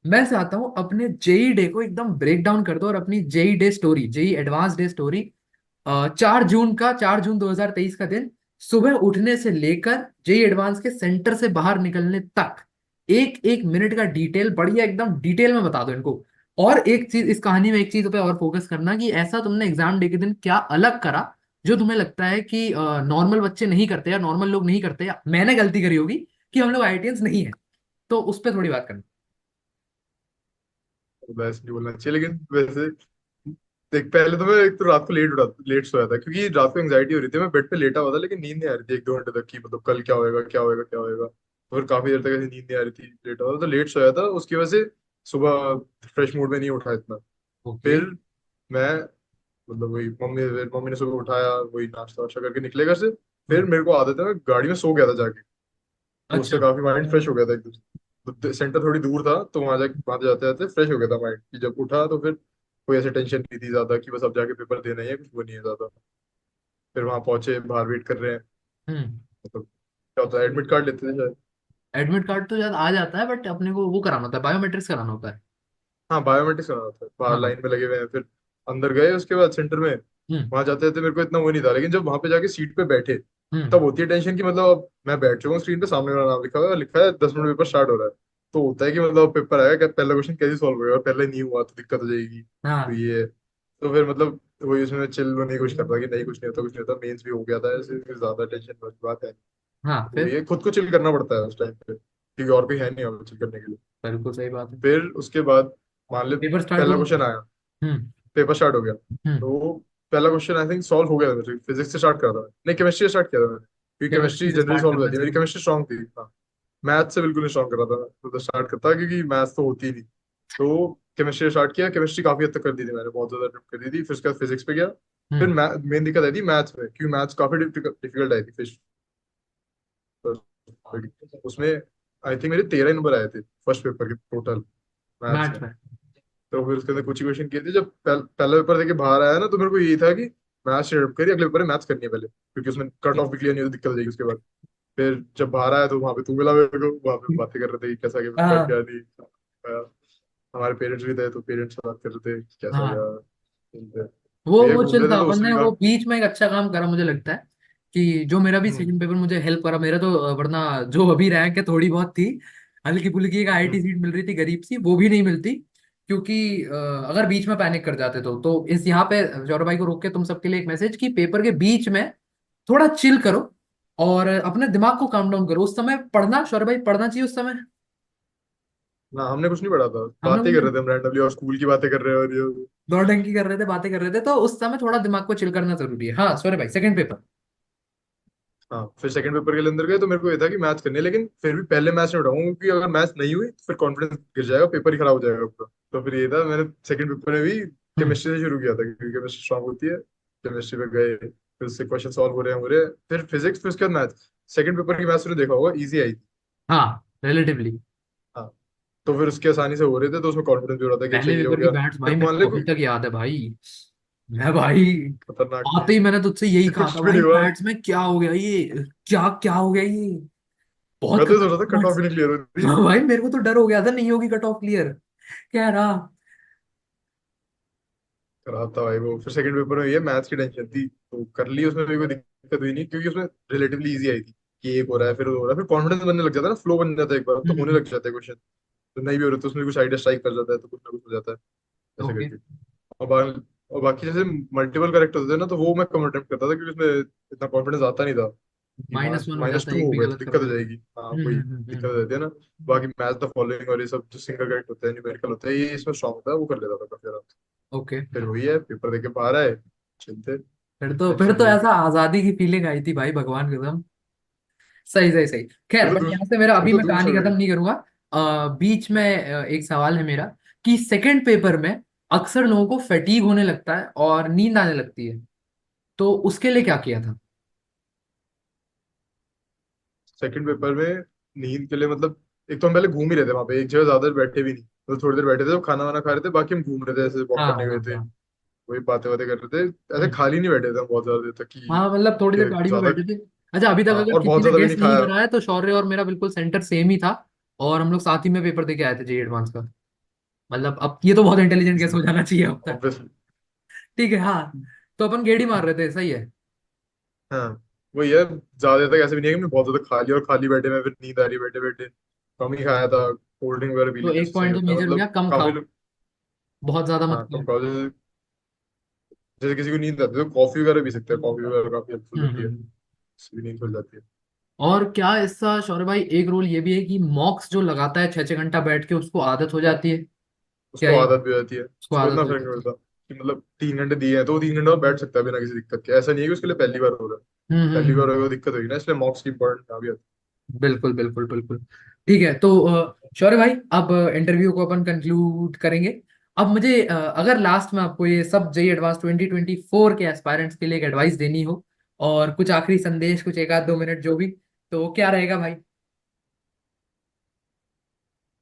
Speaker 1: मैं चाहता हूँ अपने जेई डे को एकदम ब्रेक डाउन कर दो, और अपनी JEE day story, JEE advance day story, 4 जून 2023 का दिन, सुबह उठने से लेकर जेई एडवांस के सेंटर से बाहर निकलने तक, एक एक मिनट का डिटेल, बढ़िया एकदम डिटेल में बता दो इनको। और एक चीज इस कहानी में, एक चीज पे और फोकस करना कि ऐसा तुमने एग्जाम डे के दिन क्या अलग करा जो तुम्हें लगता है कि नॉर्मल बच्चे नहीं करते या नॉर्मल लोग नहीं करते, या मैंने गलती करी होगी कि हम लोग आईआईटियंस नहीं है। तो उस पर थोड़ी बात करना।
Speaker 2: तो वैसे नहीं बोलना चाहिए, लेकिन वैसे देख, पहले तो मैं एक तो रात को लेट सोया था, क्योंकि रात को एंग्जाइटी हो रही थी, मैं बेड पे लेटा हुआ था, लेकिन नींद नहीं आ रही थी 1-2 घंटे तक, कि मतलब कल क्या होएगा क्या होएगा क्या होएगा। तो फिर काफी देर तक ऐसी नींद नहीं आ रही थी, लेटा हुआ था, तो लेट सोया था, उसकी वजह से सुबह फ्रेश मूड में नहीं उठा इतना।
Speaker 1: ओके।
Speaker 2: फिर मैं, मतलब वही मम्मी ने सुबह उठाया, वही नाश्ता वाश्ता करके निकले घर से। फिर
Speaker 1: हम्म।
Speaker 2: मेरे को आदत है, मैं गाड़ी में सो गया था जाके, तो उससे
Speaker 1: अच्छा।
Speaker 2: काफी माइंड फ्रेश हो गया था एकदम से। तो सेंटर थोड़ी दूर था, तो वहां जाते जाते फ्रेश हो गया था माइंड, कि जब उठा तो फिर कोई ऐसे टेंशन नहीं थी ज्यादा, कि बस अब जाके पेपर देना ही है, कुछ वो नहीं है ज्यादा। फिर वहां पहुंचे, बाहर वेट कर रहे हैं,
Speaker 1: हम्म।
Speaker 2: मतलब क्या होता है, एडमिट कार्ड लेते थे शायद।
Speaker 1: एडमिट कार्ड तो याद आ जाता है, बट अपने को वो कराना होता है, बायोमेट्रिक्स कराना होता है।
Speaker 2: हाँ बायोमेट्रिक्स कराना होता है, बाहर
Speaker 1: हाँ।
Speaker 2: लाइन में लगे हुए हैं, फिर अंदर गए उसके बाद सेंटर में।
Speaker 1: हम्म।
Speaker 2: वहां जाते जाते मेरे को इतना वो नहीं था, लेकिन जब वहां पे जाके सीट पे बैठे,
Speaker 1: हम्म।
Speaker 2: तब होती है टेंशन, कि मतलब अब मैं बैठ चुका हूँ स्क्रीन पे, सामने मेरा नाम लिखा हुआ है, लिखा है 10 मिनट पेपर स्टार्ट हो रहा है। तो होता है कि मतलब पेपर आएगा क्या, पहला क्वेश्चन कैसे सॉल्व होगा, और पहले नहीं हुआ तो दिक्कत हो जाएगी, तो
Speaker 1: हाँ।
Speaker 2: ये है। तो फिर मतलब वही, उसमें मैं चिल होने की कोशिश करता कि नहीं कुछ नहीं होता, कुछ नहीं होता, मेंस भी हो गया था ऐसे, फिर ज्यादा टेंशन वाली बात है।
Speaker 1: हाँ
Speaker 2: तो
Speaker 1: फिर।
Speaker 2: ये खुद को चिल करना पड़ता है उस टाइम पे, क्योंकि और कोई है नहीं और चिल करने के लिए।
Speaker 1: बिल्कुल सही बात है।
Speaker 2: फिर उसके बाद मान ले
Speaker 1: पेपर स्टार्ट
Speaker 2: पहला
Speaker 1: हुआ।
Speaker 2: क्वेश्चन आया,
Speaker 1: हम्म।
Speaker 2: पेपर स्टार्ट हो गया,
Speaker 1: हम्म।
Speaker 2: तो पहला क्वेश्चन आई थिंक सॉल्व हो गया था मेरे, फिजिक्स से स्टार्ट करा था, नहीं केमिस्ट्री से स्टार्ट किया था मैंने, क्योंकि
Speaker 1: केमिस्ट्री
Speaker 2: केमिस्ट्री
Speaker 1: से
Speaker 2: जनरली
Speaker 1: स्टार्ट
Speaker 2: सॉल्व हो
Speaker 1: करना
Speaker 2: जाती है, मेरी
Speaker 1: चाहिए।
Speaker 2: केमिस्ट्री स्ट्रांग थी। हाँ, मैथ से बिल्कुल नहीं स्ट्रांग कर रहा था मैं, तो स्टार्ट करता, क्योंकि मैथ्स तो होती ही नहीं। तो केमिस्ट्री स्टार्ट किया, केमिस्ट्री काफी हद तक कर दी थी मैंने, बहुत ज्यादा attempt कर दी थी, फिर उसके बाद फिजिक्स पे गया। फिर
Speaker 1: हम्म।
Speaker 2: मेन दिक्कत आई थी मैथ्स में, क्योंकि मैथ्स काफी डिफिकल्ट आई थी फिर उसमें। आई थिंक मेरे 13 नंबर आए थे फर्स्ट पेपर के टोटल, मैथ्स में।
Speaker 1: मैथ्स में।
Speaker 2: तो फिर उसके अंदर कुछ ही क्वेश्चन किए थे, जब पहला पेपर देके बाहर आया ना, तो मेरे को यही था कि मैथ्स से करिए, अगले पेपर में मैथ्स करनी है पहले, क्योंकि उसमें कट ऑफ भी क्लियर नहीं हो तो दिक्कत हो जाएगी उसके बाद। फिर जब बाहर आया तो वहां पे तू मिला मेरे को, वहां पे बातें कर रहे थे कि कैसा गया पेपर
Speaker 1: हाँ।
Speaker 2: क्या नहीं। हमारे पेरेंट्स भी थे, तो पेरेंट्स से बात कर रहे थे कि कैसा
Speaker 1: हाँ।
Speaker 2: गया।
Speaker 1: वो
Speaker 2: भैया
Speaker 1: वो
Speaker 2: घूम
Speaker 1: चिल
Speaker 2: रहे
Speaker 1: था,
Speaker 2: थे तो
Speaker 1: अपन
Speaker 2: उससे
Speaker 1: ने
Speaker 2: भी
Speaker 1: वो
Speaker 2: कहा।
Speaker 1: बीच में एक अच्छा काम करा मुझे लगता है। कि जो मेरा भी
Speaker 2: हम्म।
Speaker 1: सेकंड पेपर मुझे हेल्प करा, मेरा तो वरना जो अभी रैंक है थोड़ी बहुत थी, हल्की फुल्की एक आईआईटी
Speaker 2: हम्म।
Speaker 1: सीट मिल रही थी गरीब सी, वो भी नहीं मिलती। क्योंकि अगर बीच में पैनिक कर जाते तो इस यहाँ पे जौहर भाई को रोक के तुम सबके लिए एक मैसेज, कि पेपर के बीच में थोड़ा चिल करो और अपने दिमाग को काम डाउन करो। उस समय पढ़ना, शौर्य भाई पढ़ना चाहिए उस समय।
Speaker 2: ना हमने कुछ नहीं पढ़ा था,
Speaker 1: हमने
Speaker 2: बातें कर रहे थे हम रैंडमली, और स्कूल की बातें कर रहे हैं, और ये।
Speaker 1: दौड़ंकी कर रहे थे, बातें कर रहे थे, तो उस समय थोड़ा दिमाग को चिल करना जरूरी है। हाँ सॉरी भाई, सेकंड पेपर।
Speaker 2: हाँ फिर सेकंड पेपर के लिए अंदर गए, तो मेरे को ये था कि मैथ्स करनी है, लेकिन फिर भी पहले मैथ्स नहीं उठाऊंगा, क्योंकि अगर मैथ्स नहीं हुई तो फिर कॉन्फिडेंस गिर जाएगा, पेपर ही खराब हो जाएगा पूरा। तो फिर ये था, मैंने सेकंड पेपर में भी
Speaker 1: हम्म।
Speaker 2: केमिस्ट्री से शुरू किया था, क्योंकि केमिस्ट्री स्ट्रांग होती है। केमिस्ट्री पे गए, फिर उससे क्वेश्चन सॉल्व हो रहे हैं, फिर फिजिक्स, फिर उसके बाद मैथ्स। सेकंड पेपर की मैथ्स ने देखा होगा, इजी आई थी।
Speaker 1: हाँ रिलेटिवली।
Speaker 2: हाँ, तो फिर उसके आसानी से हो रहे थे, तो उसमें कॉन्फिडेंस भी हो रहा था कि अच्छा
Speaker 1: पहले
Speaker 2: ये हो
Speaker 1: पेपर की
Speaker 2: गया।
Speaker 1: बैट्स भाई
Speaker 2: फिर
Speaker 1: मेरे
Speaker 2: मान ले
Speaker 1: को अभी तक याद है भाई। मैं भाई
Speaker 2: खतरनाक
Speaker 1: आते ही मैंने तुझसे यही कहा था
Speaker 2: कुछ भी
Speaker 1: भाई,
Speaker 2: नहीं हुआ।
Speaker 1: मैथ्स में क्या हो गया ये, क्या क्या हो गया ये, बहुत
Speaker 2: मैं तो सोच रहा था
Speaker 1: खतरनाक
Speaker 2: कट ऑफ
Speaker 1: मैथ्स।
Speaker 2: ही नहीं क्लियर होती।
Speaker 1: हाँ भाई मेरे को तो डर हो गया था नहीं होगी कट ऑफ क्लियर, कह रहा।
Speaker 2: खराब था भाई वो। फिर सेकंड पेपर में ये मैथ्स की टेंशन थी, तो कर ली उसमें, मेरे को दिक्कत हुई नहीं क्योंकि उसमें रिलेटिवली इजी आई थी कि एक हो रहा है फिर दो हो रहा है, फिर कॉन्फिडेंस बनने लग जाता है ना, फ्लो बन जाता है, एक बार तो होने
Speaker 1: हम्म।
Speaker 2: लग जाता है क्वेश्चन। तो नहीं भी हो रहा तो उसमें कुछ आइडिया स्ट्राइक कर जाता है, तो कुछ ना कुछ हो जाता है ऐसे
Speaker 1: ओके।
Speaker 2: करके। और और बाकी जैसे मल्टीपल करेक्ट होते थे ना, तो वो मैं कम अटेम्प्ट करता था क्योंकि उसमें इतना कॉन्फिडेंस आता नहीं था कि
Speaker 1: -1 हो
Speaker 2: माइनस
Speaker 1: जाता है
Speaker 2: टू
Speaker 1: एक
Speaker 2: हो
Speaker 1: भी
Speaker 2: गए तो
Speaker 1: गलत
Speaker 2: दिक्कत हो
Speaker 1: करोगे तो।
Speaker 2: जाएगी। हाँ वही दिक्कत
Speaker 1: हम्म।
Speaker 2: हो जाती है ना। बाकी मैथ द फॉलोइंग और ये सब जो सिंगल करेक्ट होता है, न्यूमेरिकल होता है, ये इसमें स्ट्रांग होता है, वो कर लेता था काफी आराम से।
Speaker 1: ओके।
Speaker 2: फिर वही है, पेपर देके बाहर आए, चिलते,
Speaker 1: फिर
Speaker 2: टेंशन
Speaker 1: तो
Speaker 2: फ्री।
Speaker 1: ऐसा आजादी की फीलिंग आई थी भाई, भगवान कसम। सही सही सही। खैर बट यहाँ से मेरा
Speaker 2: फिर
Speaker 1: अभी
Speaker 2: तो
Speaker 1: मैं
Speaker 2: दूर
Speaker 1: कहानी
Speaker 2: चल
Speaker 1: खत्म
Speaker 2: गई।
Speaker 1: नहीं करूंगा। बीच में एक सवाल है मेरा, कि सेकंड पेपर में अक्सर लोगों को फैटीग होने लगता है और नींद आने लगती है, तो उसके लिए क्या किया था?
Speaker 2: सेकंड पेपर में नींद के लिए मतलब, एक तो हम पहले घूम ही रहे थे वहां पे, एक जगह ज्यादा देर बैठे भी नहीं, तो थोड़ी देर बैठे थे, तो खाना वाना खा रहे थे, बाकी हम घूम रहे थे, ऐसे वॉक
Speaker 1: हाँ
Speaker 2: करने गए
Speaker 1: हाँ
Speaker 2: थे,
Speaker 1: हाँ।
Speaker 2: वही बातें बातें कर रहे थे, ऐसे
Speaker 1: हम्म।
Speaker 2: खाली नहीं बैठे थे हम बहुत ज्यादा देर तक
Speaker 1: हाँ मतलब थोड़ी देर
Speaker 2: कि
Speaker 1: गाड़ी में
Speaker 2: ज्यादा।
Speaker 1: बैठे थे। अच्छा अभी तक
Speaker 2: हाँ
Speaker 1: अगर
Speaker 2: और
Speaker 1: किसी
Speaker 2: बहुत
Speaker 1: ने
Speaker 2: ज्यादा भी
Speaker 1: गेस
Speaker 2: नहीं
Speaker 1: नहीं
Speaker 2: खाया।
Speaker 1: करा है तो शौर्य और मेरा बिल्कुल सेंटर सेम ही था, और हम लोग साथ ही में पेपर दे के आए थे जेई एडवांस का। मतलब अब ये तो बहुत इंटेलिजेंट गेस हो जाना चाहिए अब तक।
Speaker 2: ऑब्वियसली।
Speaker 1: ठीक है हाँ। तो अपन गेड़ी मार रहे थे, सही है।
Speaker 2: हाँ वही है, ज्यादा देर तक ऐसे भी नहीं है कि हमने बहुत ज्यादा खा लिया और खाली बैठे में फिर नींद आ रही बैठे बैठे, कम ही खाया था, कोल्ड ड्रिंक वगैरह पी
Speaker 1: तो
Speaker 2: ली थी,
Speaker 1: एक
Speaker 2: उससे सही
Speaker 1: पॉइंट तो
Speaker 2: होता है
Speaker 1: मेजर हो गया,
Speaker 2: मतलब
Speaker 1: कम
Speaker 2: काफी
Speaker 1: खाओ,
Speaker 2: लोग।
Speaker 1: बहुत ज्यादा मत
Speaker 2: हाँ
Speaker 1: खाओ।
Speaker 2: कम खाओ, जैसे किसी को नींद आती है तो कॉफी वगैरह पी सकते हैं, कॉफी वगैरह काफी हेल्पफुल होती है,
Speaker 1: हम्म।
Speaker 2: इससे भी नींद खुल जाती है।
Speaker 1: और क्या इसका शौर्य भाई एक रोल ये भी है कि मॉक्स जो लगाता है 6 6 घंटा बैठ के, उसको आदत हो जाती है, क्या
Speaker 2: उसको
Speaker 1: ये,
Speaker 2: आदत भी हो जाती है,
Speaker 1: उसको
Speaker 2: उसको
Speaker 1: आदत
Speaker 2: इतना
Speaker 1: हो
Speaker 2: फर्क नहीं
Speaker 1: जाती है।
Speaker 2: पड़ता कि मतलब 3 घंटे दिए हैं तो वो 3 घंटे में बैठ सकता है बिना किसी दिक्कत के, ऐसा नहीं है कि उसके लिए पहली बार हो रहा है। पहली बार होगा
Speaker 1: हम्म।
Speaker 2: तो दिक्कत होगी ना, इसलिए मॉक्स की इंपॉर्टेंट आ भी आती
Speaker 1: बिल्कुल बिल्कुल बिल्कुल। ठीक है तो शौर्य भाई अब इंटरव्यू को अपन कंक्लूड करेंगे। अब मुझे अगर लास्ट में आपको ये सब जेई एडवांस 2024 के एस्पायरेंट्स के लिए एक एडवाइस देनी हो, और कुछ आखिरी संदेश, कुछ 1 आध 2 मिनट जो भी, तो क्या रहेगा भाई?
Speaker 2: है।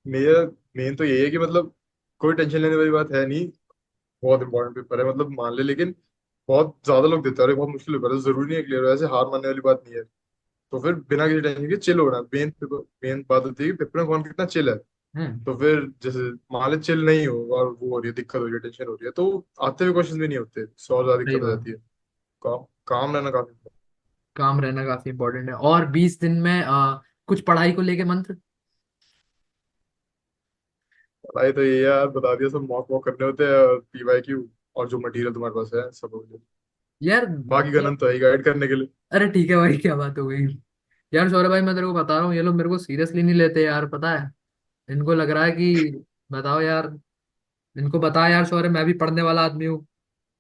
Speaker 2: मेरा मेन तो यही है कि मतलब कोई टेंशन लेने वाली बात है नहीं, बहुत इंपॉर्टेंट पेपर है मतलब मान ले, लेकिन बहुत ज्यादा लोग देते हैं और ये बहुत मुश्किल पेपर है, जरूरी नहीं है क्लियर हो, ऐसे हार मानने वाली बात नहीं है। तो फिर बिना किसी टेंशन के चिल होना मेन पेपर, मेन बात होती है कि पेपर में कौन कितना चिल है।
Speaker 1: हम्म।
Speaker 2: तो फिर जैसे मान ले चिल नहीं हो और वो हो रही है, दिक्कत हो रही है, टेंशन हो रही है, तो आते हुए क्वेश्चन भी नहीं होते, इससे और ज्यादा
Speaker 1: सही
Speaker 2: दिक्कत हो
Speaker 1: बात।
Speaker 2: जाती है। काम काम रहना काफी।
Speaker 1: काम रहना काफी इंपॉर्टेंट है। और 20 दिन में कुछ पढ़ाई को लेके मंत्र?
Speaker 2: पढ़ाई तो ये यार बता दिया, सब मॉक वॉक करने होते हैं और पीवाईक्यू, और जो मटेरियल तुम्हारे पास है सब हो गया।
Speaker 1: यार
Speaker 2: बाकी गणन तो है गाइड करने के लिए।
Speaker 1: अरे ठीक है भाई, क्या बात हो गई। यार सौरभ भाई मैं तेरे को बता रहा हूँ, ये लोग मेरे को सीरियसली नहीं लेते यार, पता है। इनको लग रहा है कि, बताओ यार, इनको बता यार शौर्य, मैं भी पढ़ने वाला आदमी हूँ,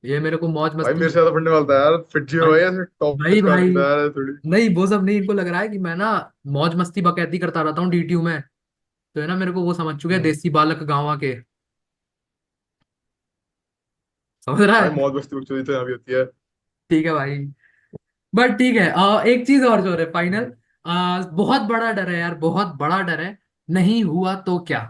Speaker 1: ये मेरे को मौज
Speaker 2: भाई
Speaker 1: मस्ती।
Speaker 2: मेरे से ज्यादा पढ़ने वाला था यार, फिट जी हो
Speaker 1: भाई
Speaker 2: भाई, ऐसे टॉप पे
Speaker 1: भाई
Speaker 2: आने
Speaker 1: भाई,
Speaker 2: की तैयार है थोड़ी।
Speaker 1: नहीं वो सब नहीं, इनको लग रहा है कि मैं ना मौज मस्ती बकैती करता रहता हूँ डीटीयू में, तो है ना, मेरे को वो समझ चुके हैं
Speaker 2: हम्म।
Speaker 1: देसी बालक गाँव के, समझ रहा
Speaker 2: भाई
Speaker 1: है।
Speaker 2: मौज मस्ती बकचोदी तो यहाँ भी होती है।
Speaker 1: ठीक है भाई। बट ठीक है, एक चीज और जो है फाइनल, बहुत बड़ा डर है यार, बहुत बड़ा डर है, नहीं हुआ तो क्या,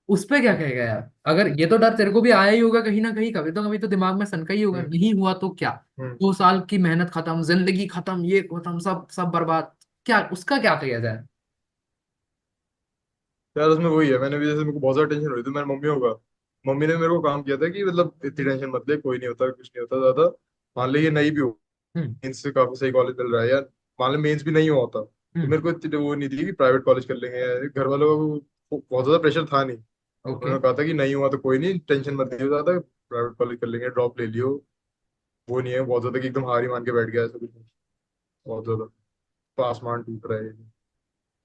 Speaker 1: उस पे क्या कहेगा यार? अगर ये तो डर तेरे को भी आया ही होगा कहीं ना कहीं, कभी तो दिमाग में सनका ही होगा,
Speaker 2: हम्म।
Speaker 1: नहीं हुआ तो क्या?
Speaker 2: हम्म।
Speaker 1: 2 साल की मेहनत खत्म, जिंदगी खत्म, ये खत्म, सब सब बर्बाद, क्या उसका क्या किया जाए?
Speaker 2: यार उसमें वही है, मैंने भी जैसे मेरे को बहुत ज्यादा टेंशन हो रही थी, मैंने मम्मी होगा, मम्मी ने मेरे को काम किया था कि मतलब इतनी टेंशन मत ले, कोई नहीं होता, कुछ नहीं होता ज्यादा, मान ले ये नहीं भी हो,
Speaker 1: हम्म।
Speaker 2: मेंस से काफी सही कॉलेज मिल रहा है यार, मान ले मेंस भी नहीं हुआ होता तो
Speaker 1: हम्म।
Speaker 2: मेरे को इतनी वो नहीं थी कि प्राइवेट कॉलेज कर लेंगे यार, घर वालों को बहुत ज्यादा प्रेशर था नहीं।
Speaker 1: ओके।
Speaker 2: उन्होंने कहा था कि नहीं हुआ तो कोई नहीं, टेंशन मत लियो ज्यादा, प्राइवेट कॉलेज कर लेंगे, ड्रॉप ले लियो, वो नहीं है बहुत ज्यादा कि एकदम हार ही मान के बैठ गया, ऐसा कुछ नहीं, बहुत ज्यादा तो आसमान टूट रहा है।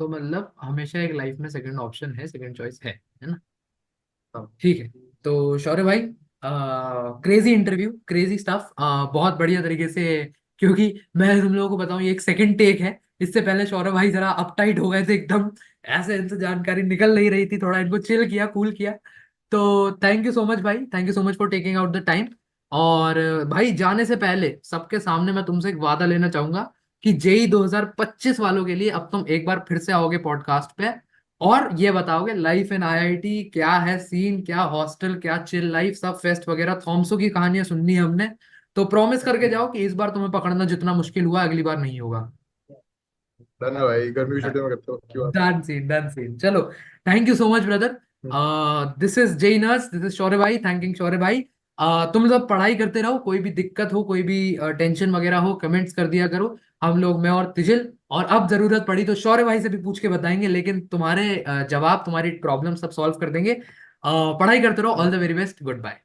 Speaker 1: तो मतलब हमेशा एक लाइफ में सेकंड ऑप्शन है, सेकंड चॉइस है ना?
Speaker 2: हाँ।
Speaker 1: ठीक है। तो शौर्य भाई, क्रेजी इंटरव्यू, क्रेजी स्टफ, बहुत बढ़िया तरीके से, क्योंकि मैं तुम लोगों को बताऊं ये एक सेकंड टेक है, इससे पहले शौर्य भाई जरा अपटाइट हो गए थे एकदम, ऐसे इनसे जानकारी निकल नहीं रही थी, थोड़ा इनको चिल किया, कूल किया। तो थैंक यू सो मच भाई, thank you so much for taking out the time. और भाई जाने से पहले सबके सामने मैं तुमसे एक वादा लेना चाहूंगा कि जेई 2025 वालों के लिए अब तुम एक बार फिर से आओगे पॉडकास्ट पे, और ये बताओगे लाइफ इन आईआईटी क्या है सीन, क्या हॉस्टल, क्या चिल लाइफ, सब फेस्ट वगैरह थॉमसो की कहानियां सुननी है हमने। तो प्रॉमिस करके जाओ कि इस बार तुम्हें पकड़ना जितना मुश्किल हुआ अगली बार नहीं होगा।
Speaker 2: डन है भाई, गर्मी की छुट्टी में करते हो की बात है।
Speaker 1: Done scene, done scene. चलो, thank you so much brother.
Speaker 2: Hmm,
Speaker 1: this is Jai nurse, this is Shaurya भाई, थैंकिंग शौर्य भाई। तुम लोग पढ़ाई करते रहो, कोई भी दिक्कत हो, कोई भी टेंशन वगैरह हो, कमेंट्स कर दिया करो। हम लोग, मैं और तिजिल, और अब जरूरत पड़ी तो शौर्य भाई से भी पूछ के बताएंगे, लेकिन तुम्हारे जवाब, तुम्हारी प्रॉब्लम सब सॉल्व कर देंगे। पढ़ाई करते रहो, all the very best, good bye.